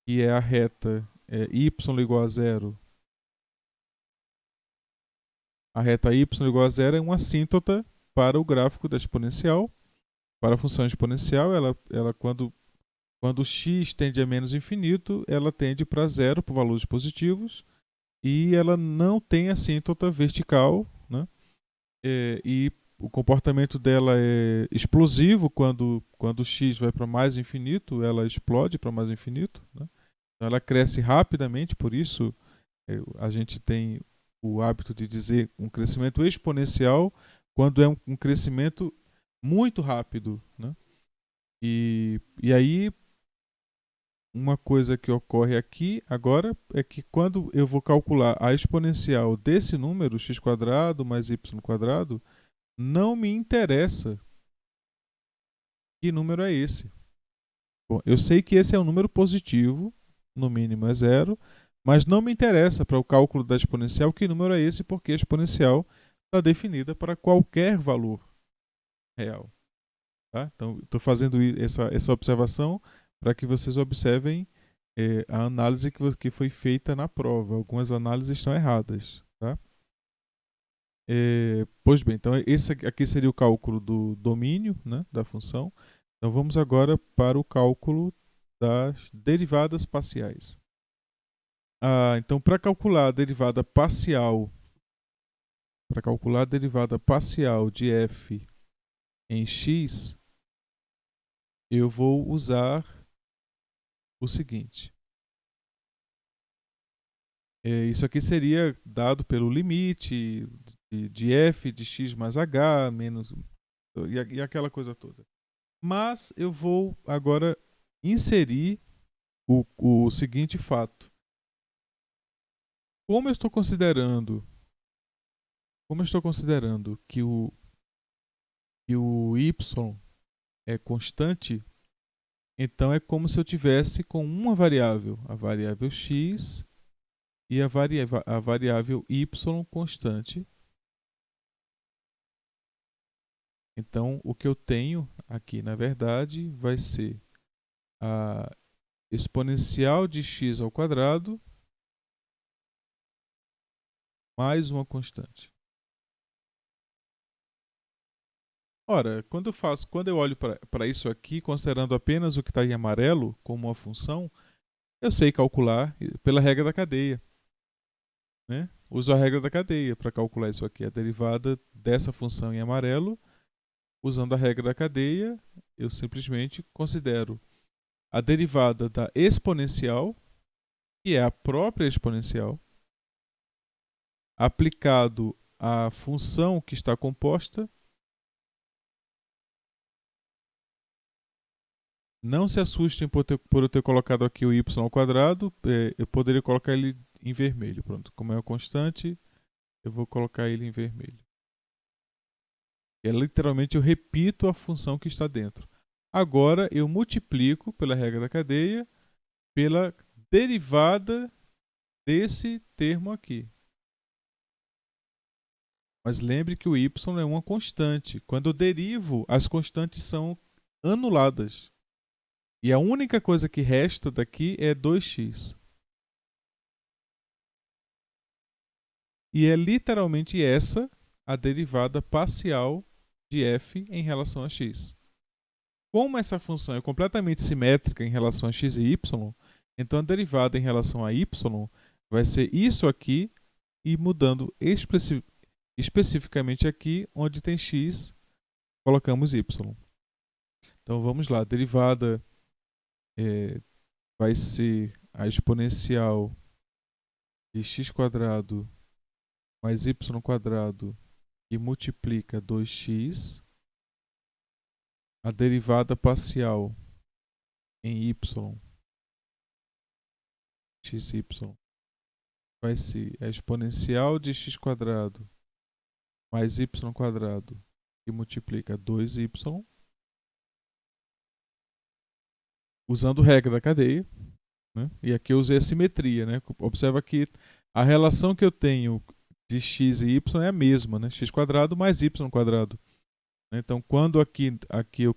A: que é a reta y igual a zero. A reta y igual a zero é uma assíntota para o gráfico da exponencial. Para a função exponencial, ela quando x tende a menos infinito, ela tende para zero por valores positivos e ela não tem assíntota vertical, né? E o comportamento dela é explosivo quando x vai para mais infinito, ela explode para mais infinito, né? Ela cresce rapidamente, por isso a gente tem o hábito de dizer um crescimento exponencial quando é um crescimento muito rápido, né? E aí, uma coisa que ocorre aqui agora é que quando eu vou calcular a exponencial desse número, x² mais y², não me interessa que número é esse. Bom, eu sei que esse é um número positivo, no mínimo é zero, mas não me interessa para o cálculo da exponencial que número é esse, porque a exponencial está definida para qualquer valor real. Tá? Então, estou fazendo essa observação para que vocês observem a análise que foi feita na prova. Algumas análises estão erradas. Tá? Pois bem, então esse aqui seria o cálculo do domínio, né, da função. Então vamos agora para o cálculo das derivadas parciais. Então para calcular a derivada parcial de f em x, eu vou usar o seguinte. Isso aqui seria dado pelo limite de f de x mais h, menos e aquela coisa toda. Mas eu vou agora inserir o seguinte fato. Como eu estou considerando que o y é constante, então é como se eu tivesse com uma variável, a variável x, e a variável y constante. Então, o que eu tenho aqui, na verdade, vai ser a exponencial de x² mais uma constante. Ora, quando eu olho para isso aqui, considerando apenas o que está em amarelo como uma função, eu sei calcular pela regra da cadeia. Né? Uso a regra da cadeia para calcular isso aqui. A derivada dessa função em amarelo, usando a regra da cadeia, eu simplesmente considero a derivada da exponencial, que é a própria exponencial, aplicado à função que está composta. Não se assustem por eu ter colocado aqui o y², eu poderia colocar ele em vermelho. Pronto, como é uma constante, eu vou colocar ele em vermelho. Literalmente eu repito a função que está dentro. Agora eu multiplico pela regra da cadeia pela derivada desse termo aqui. Mas lembre que o y é uma constante. Quando eu derivo, as constantes são anuladas. E a única coisa que resta daqui é 2x. E é literalmente essa a derivada parcial de f em relação a x. Como essa função é completamente simétrica em relação a x e y, então a derivada em relação a y vai ser isso aqui e mudando especificamente aqui onde tem x, colocamos y. Então vamos lá, a derivada vai ser a exponencial de x² mais y² que multiplica 2x. A derivada parcial em y, xy, vai ser a exponencial de x² mais y² que multiplica 2y. Usando regra da cadeia. Né? E aqui eu usei a simetria. Né? Observa que a relação que eu tenho de x e y é a mesma. Né? x² mais y². Então, quando aqui eu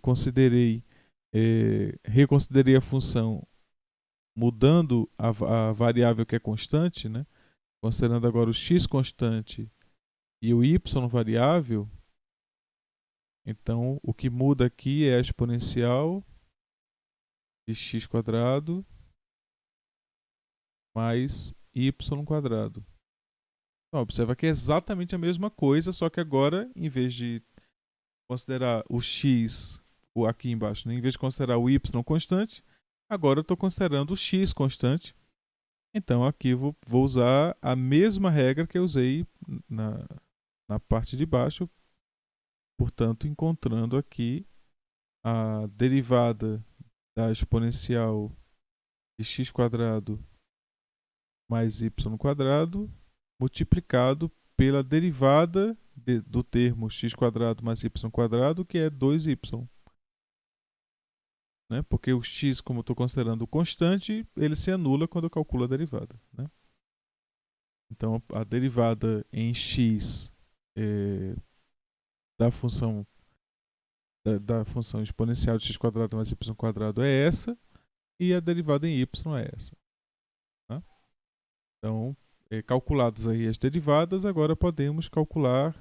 A: reconsiderei a função mudando a variável que é constante, né? Considerando agora o x constante e o y variável, então o que muda aqui é a exponencial de x² mais y². Então, observa que é exatamente a mesma coisa, só que agora, em vez de considerar o x aqui embaixo, né? Em vez de considerar o y constante, Agora eu estou considerando o x constante. Então aqui vou usar a mesma regra que eu usei na parte de baixo. Portanto, encontrando aqui a derivada da exponencial de x² mais y² multiplicado pela derivada do termo x² mais y², que é 2y. Né? Porque o x, como eu estou considerando constante, ele se anula quando eu calculo a derivada. Né? Então, a derivada em x da função da função exponencial de x² mais y² é essa, e a derivada em y é essa. Tá? Então, calculadas aí as derivadas, agora podemos calcular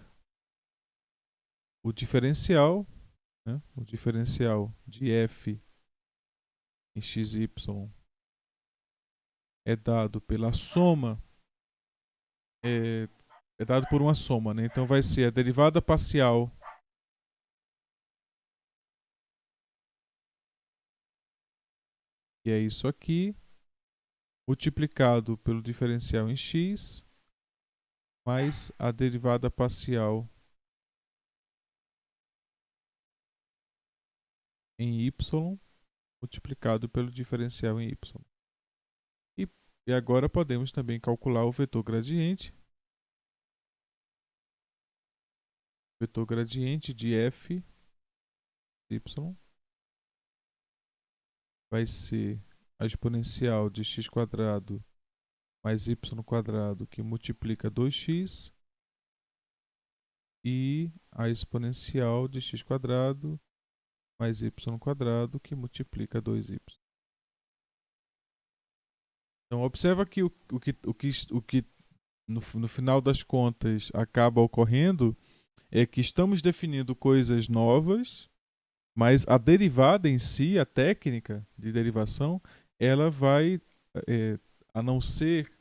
A: o diferencial, né? O diferencial de f em xy é dado pela soma, é dado por uma soma, né? Então vai ser a derivada parcial que é isso aqui, multiplicado pelo diferencial em x, mais a derivada parcial em y, multiplicado pelo diferencial em y. E agora podemos também calcular o vetor gradiente. O vetor gradiente de f y vai ser a exponencial de x² mais y² que multiplica 2x e a exponencial de x² mais y² que multiplica 2y. Então observa que o que no final das contas acaba ocorrendo é que estamos definindo coisas novas, mas a derivada em si, a técnica de derivação, ela vai, a não ser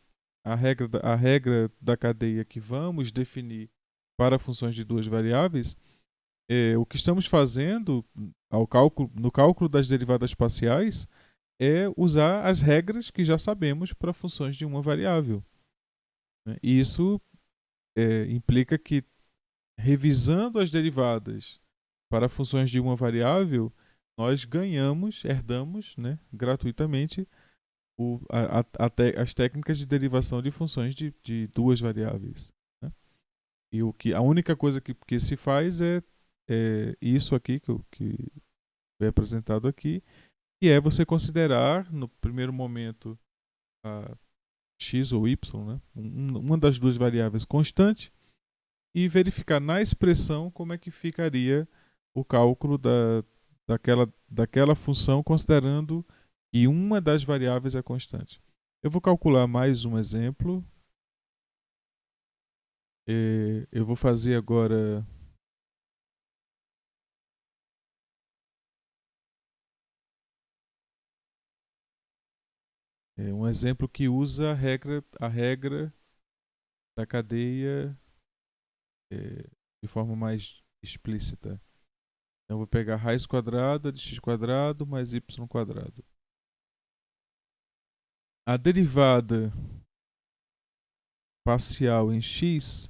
A: a regra da cadeia que vamos definir para funções de duas variáveis, o que estamos fazendo no cálculo das derivadas parciais é usar as regras que já sabemos para funções de uma variável. Né? E isso implica que, revisando as derivadas para funções de uma variável, nós herdamos, né, gratuitamente as técnicas de derivação de funções de duas variáveis. Né? E a única coisa que se faz é isso aqui que foi apresentado aqui, que é você considerar, no primeiro momento, a x ou y, né, uma das duas variáveis constante, e verificar na expressão como é que ficaria o cálculo daquela função, considerando que uma das variáveis é constante. Eu vou calcular mais um exemplo. Eu vou fazer agora um exemplo que usa a regra da cadeia de forma mais explícita. Então, eu vou pegar a raiz quadrada de x² mais y². A derivada parcial em x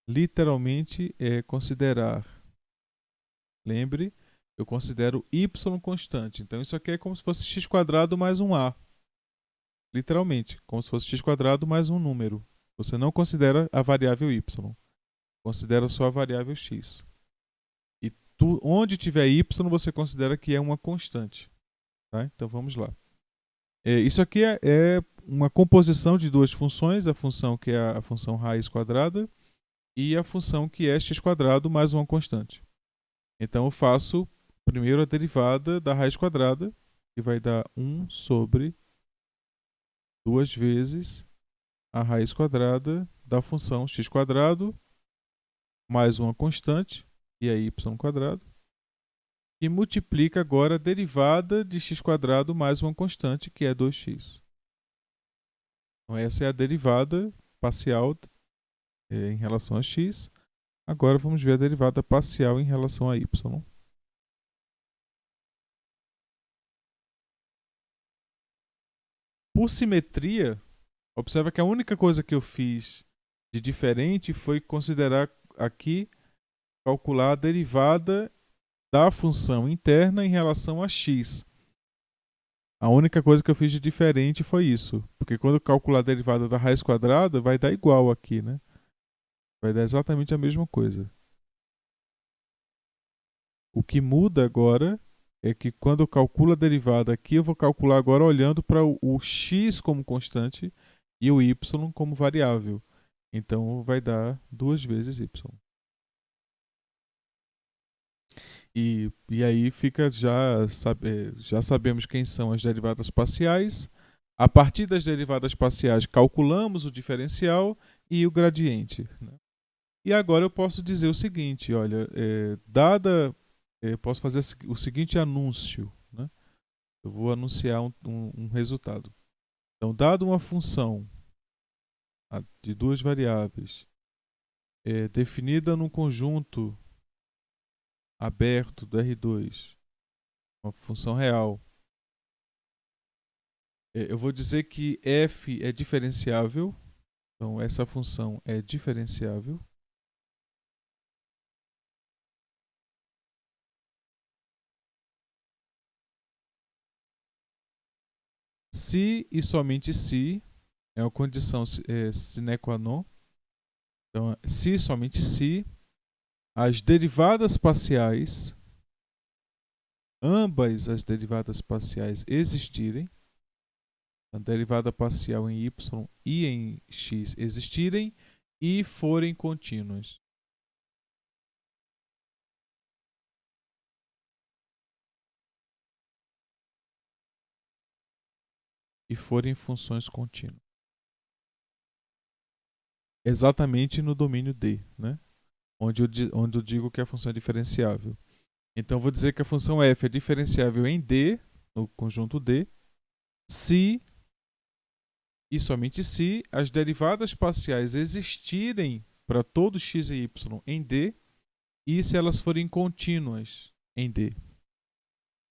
A: literalmente é considerar. Lembre, eu considero y constante. Então isso aqui é como se fosse x² mais um a. Literalmente, como se fosse x² mais um número. Você não considera a variável y. Considera só a variável x. E onde tiver y, você considera que é uma constante. Tá? Então vamos lá. Isso aqui é uma composição de duas funções. A função que é a função raiz quadrada e a função que é x² mais uma constante. Então eu faço primeiro a derivada da raiz quadrada, que vai dar 1 sobre 2 vezes a raiz quadrada da função x² mais uma constante, e é y², que multiplica agora a derivada de x² mais uma constante, que é 2x. Então essa é a derivada parcial em relação a x. Agora vamos ver a derivada parcial em relação a y. por simetria, observa que a única coisa que eu fiz de diferente foi considerar aqui, calcular a derivada da função interna em relação a x. A única coisa que eu fiz de diferente foi isso. Porque quando eu calcular a derivada da raiz quadrada, vai dar igual aqui, né? Vai dar exatamente a mesma coisa. O que muda agora é que quando eu calculo a derivada aqui, eu vou calcular agora olhando para o x como constante e o y como variável. Então vai dar 2 vezes y. E aí fica já sabemos quem são as derivadas parciais. A partir das derivadas parciais, calculamos o diferencial e o gradiente, né? E agora eu posso dizer o seguinte, olha, posso fazer o seguinte anúncio, né? Eu vou anunciar um resultado. Então, dado uma função de duas variáveis definida num conjunto aberto do R2, uma função real, eu vou dizer que f é diferenciável. Então, essa função é diferenciável. Se e somente se é uma condição sine qua non. Então, se e somente se as derivadas parciais, ambas as derivadas parciais existirem, a derivada parcial em y e em x existirem e forem contínuas. E forem funções contínuas. Exatamente no domínio D, né? Onde eu digo que a função é diferenciável. Então, eu vou dizer que a função f é diferenciável em D, no conjunto D, se e somente se as derivadas parciais existirem para todo x e y em D e se elas forem contínuas em D.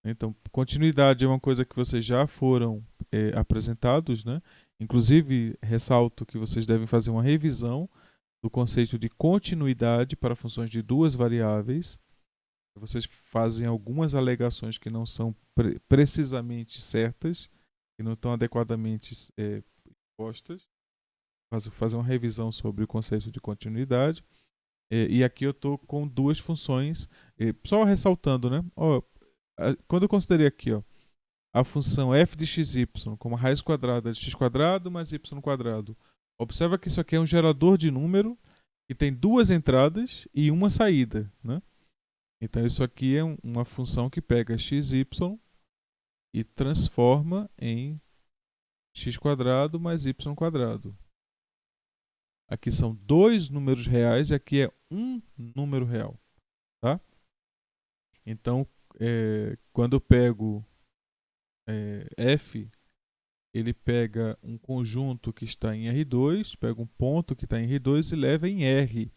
A: Então, continuidade é uma coisa que vocês já foram apresentados, né? Inclusive, ressalto que vocês devem fazer uma revisão do conceito de continuidade para funções de duas variáveis. Vocês fazem algumas alegações que não são precisamente certas, que não estão adequadamente postas. Fazer uma revisão sobre o conceito de continuidade. E aqui eu estou com duas funções, só ressaltando, né? Quando eu considerei aqui, a função f de xy como a raiz quadrada de x quadrado mais y quadrado, observa que isso aqui é um gerador de número que tem duas entradas e uma saída, né? Então isso aqui é uma função que pega xy e transforma em x quadrado mais y quadrado. Aqui são dois números reais e aqui é um número real, tá? Então, quando eu pego f, ele pega um conjunto que está em R2, pega um ponto que está em R2 e leva em R.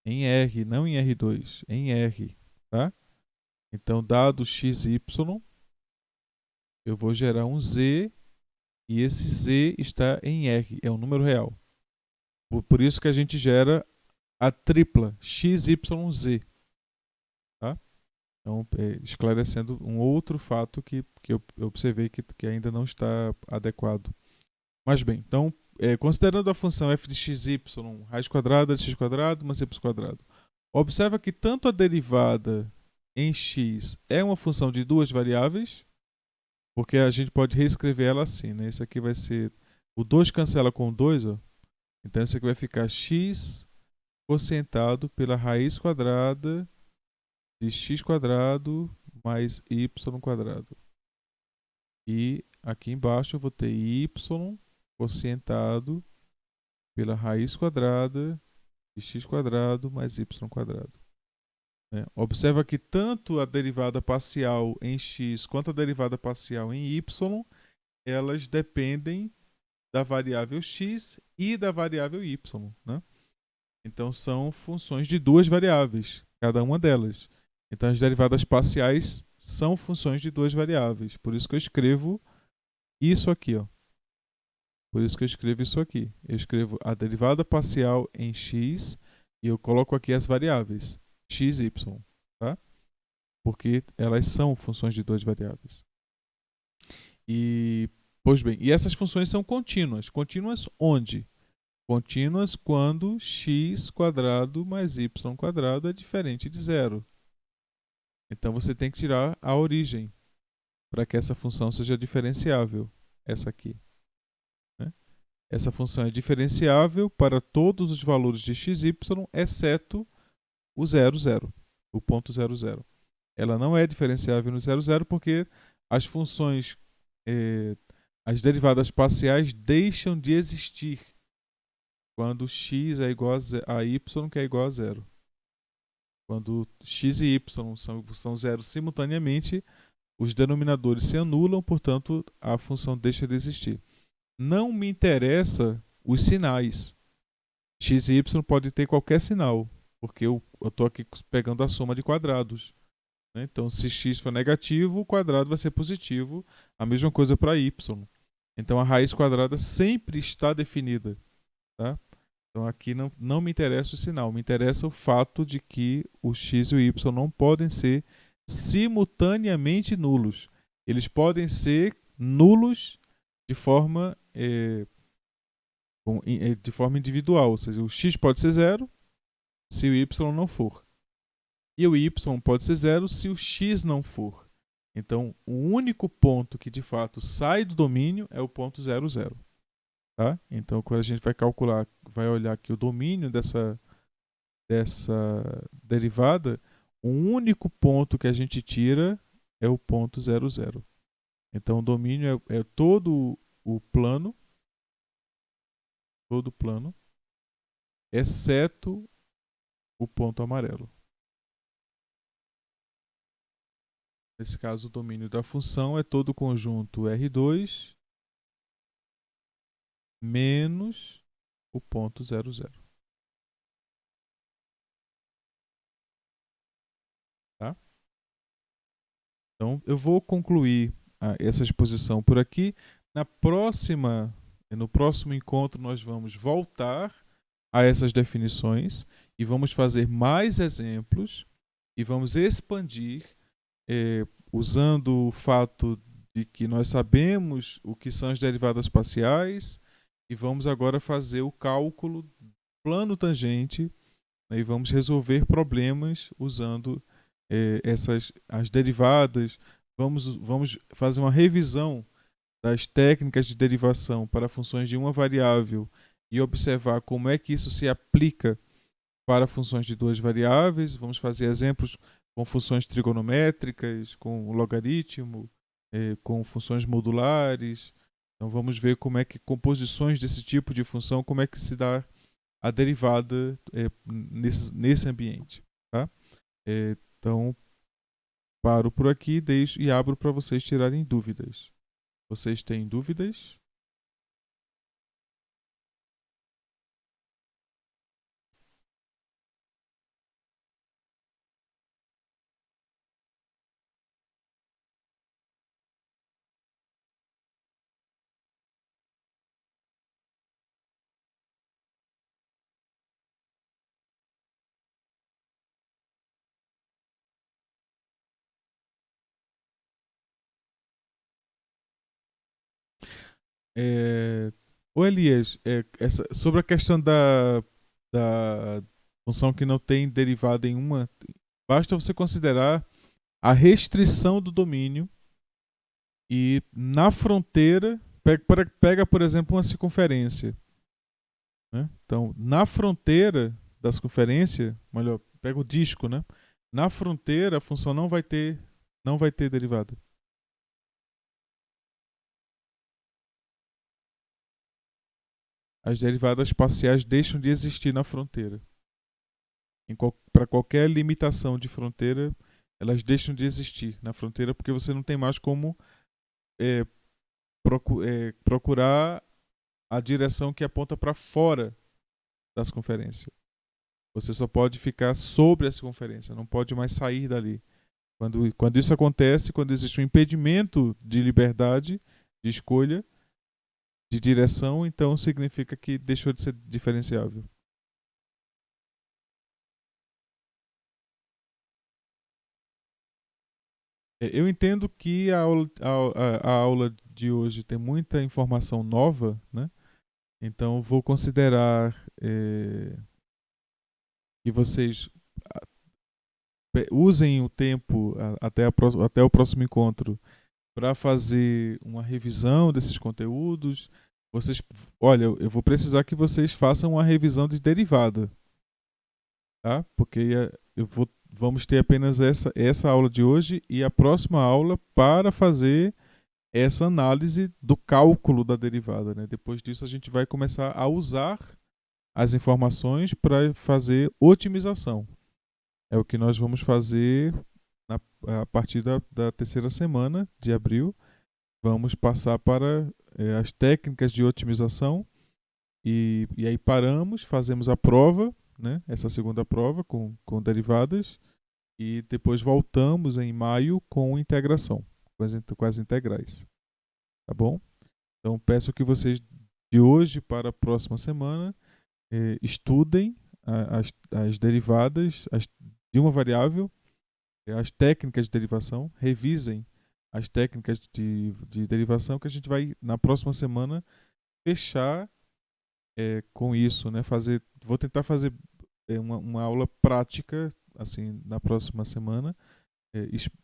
A: Em R, não em R2, em R, tá? Então, dado xy, eu vou gerar um z e esse z está em R, é um número real. Por isso que a gente gera a tripla XYZ. Tá? Então, esclarecendo um outro fato que eu observei que ainda não está adequado. Mas bem, então, considerando a função f de xy, raiz quadrada de x quadrado mais y quadrado, observa que tanto a derivada em x é uma função de duas variáveis, porque a gente pode reescrever ela assim, né? Isso aqui vai ser, o 2 cancela com o 2, ó. Então isso aqui vai ficar x quocientado pela raiz quadrada de x quadrado mais y quadrado. E aqui embaixo eu vou ter y quocientado pela raiz quadrada de x quadrado mais y quadrado. Observa que tanto a derivada parcial em x quanto a derivada parcial em y, elas dependem da variável x e da variável y, né? Então são funções de duas variáveis, cada uma delas. Então as derivadas parciais são funções de duas variáveis. Por isso que eu escrevo isso aqui, ó. Por isso que eu escrevo isso aqui. Eu escrevo a derivada parcial em x e eu coloco aqui as variáveis x e y, tá? Porque elas são funções de duas variáveis. E, pois bem, e essas funções são contínuas. Contínuas onde? Contínuas quando x² mais y² é diferente de zero. Então você tem que tirar a origem para que essa função seja diferenciável. Essa aqui. Né? Essa função é diferenciável para todos os valores de x e y, exceto o 0, 0, o ponto 0, 0. Ela não é diferenciável no 0, 0 porque as funções, as derivadas parciais deixam de existir quando x é igual a y, que é igual a zero. Quando x e y são zero simultaneamente, os denominadores se anulam, portanto, a função deixa de existir. Não me interessa os sinais. X e y pode ter qualquer sinal, porque eu estou aqui pegando a soma de quadrados. Né? Então, se x for negativo, o quadrado vai ser positivo. A mesma coisa para y. Então, a raiz quadrada sempre está definida. Tá? Então, aqui não me interessa o sinal, me interessa o fato de que o x e o y não podem ser simultaneamente nulos. Eles podem ser nulos de forma individual, ou seja, o x pode ser zero se o y não for. E o y pode ser zero se o x não for. Então, o único ponto que de fato sai do domínio é o ponto 0, 0. Tá? Então, quando a gente vai calcular, vai olhar aqui o domínio dessa derivada, o único ponto que a gente tira é o ponto 0, 0. Então, o domínio é todo o plano, exceto o ponto amarelo. Nesse caso, o domínio da função é todo o conjunto R2 menos o ponto 0, 0. Tá? Então, eu vou concluir essa exposição por aqui. No próximo encontro, nós vamos voltar a essas definições e vamos fazer mais exemplos e vamos expandir usando o fato de que nós sabemos o que são as derivadas parciais e vamos agora fazer o cálculo plano tangente, né, e vamos resolver problemas usando as derivadas. Vamos fazer uma revisão das técnicas de derivação para funções de uma variável e observar como é que isso se aplica para funções de duas variáveis. Vamos fazer exemplos com funções trigonométricas, com logaritmo, com funções modulares. Então vamos ver como é que composições desse tipo de função, como é que se dá a derivada nesse ambiente. Tá? Então paro por aqui, deixo e abro para vocês tirarem dúvidas. Vocês têm dúvidas? Ô Elias, sobre a questão da função que não tem derivada em uma, basta você considerar a restrição do domínio e na fronteira, pega por exemplo, uma circunferência. Né? Então, na fronteira da circunferência, melhor, pega o disco, né? Na fronteira a função não vai ter derivada. As derivadas parciais deixam de existir na fronteira. Para qualquer limitação de fronteira, elas deixam de existir na fronteira porque você não tem mais como procurar a direção que aponta para fora da circunferência. Você só pode ficar sobre a circunferência, não pode mais sair dali. Quando isso acontece, quando existe um impedimento de liberdade, de escolha, de direção, então significa que deixou de ser diferenciável. Eu entendo que a aula de hoje tem muita informação nova, né? Então vou considerar que vocês usem o tempo até o próximo encontro para fazer uma revisão desses conteúdos. Vocês, olha, eu vou precisar que vocês façam uma revisão de derivada, tá? Porque vamos ter apenas essa aula de hoje e a próxima aula para fazer essa análise do cálculo da derivada, né? Depois disso a gente vai começar a usar as informações para fazer otimização. É o que nós vamos fazer a partir da terceira semana de abril. Vamos passar para as técnicas de otimização e aí paramos, fazemos a prova, né? Essa segunda prova com derivadas e depois voltamos em maio com integração, com as integrais, tá bom? Então peço que vocês de hoje para a próxima semana estudem as derivadas de uma variável, as técnicas de derivação, revisem as técnicas de derivação que a gente vai, na próxima semana, fechar com isso, né? Vou tentar fazer uma aula prática, assim, na próxima semana,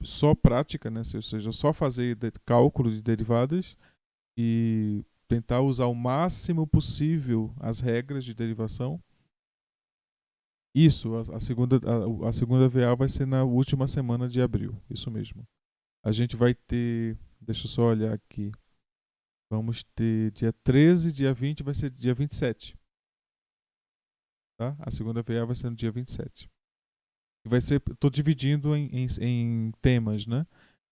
A: só prática, né? Ou seja, só fazer cálculo de derivadas e tentar usar o máximo possível as regras de derivação. Isso, a segunda VA vai ser na última semana de abril, isso mesmo. A gente vai ter, deixa eu só olhar aqui, vamos ter dia 13, dia 20 vai ser dia 27, tá? A segunda VA vai ser no dia 27. E vai ser, estou dividindo em temas, né?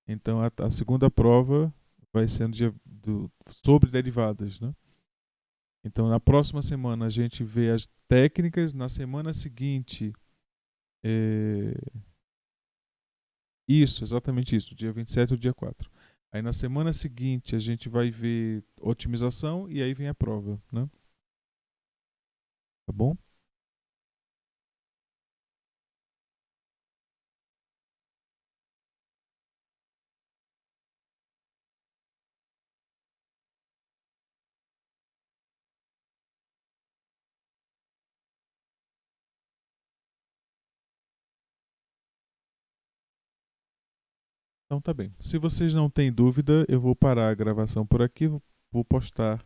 A: Então a segunda prova vai ser no sobre derivadas, né? Então na próxima semana a gente vê as técnicas, na semana seguinte é, isso, exatamente isso, dia 27 ou dia 4. Aí na semana seguinte a gente vai ver otimização e aí vem a prova, né? Tá bom? Então tá bem. Se vocês não têm dúvida, eu vou parar a gravação por aqui, vou postar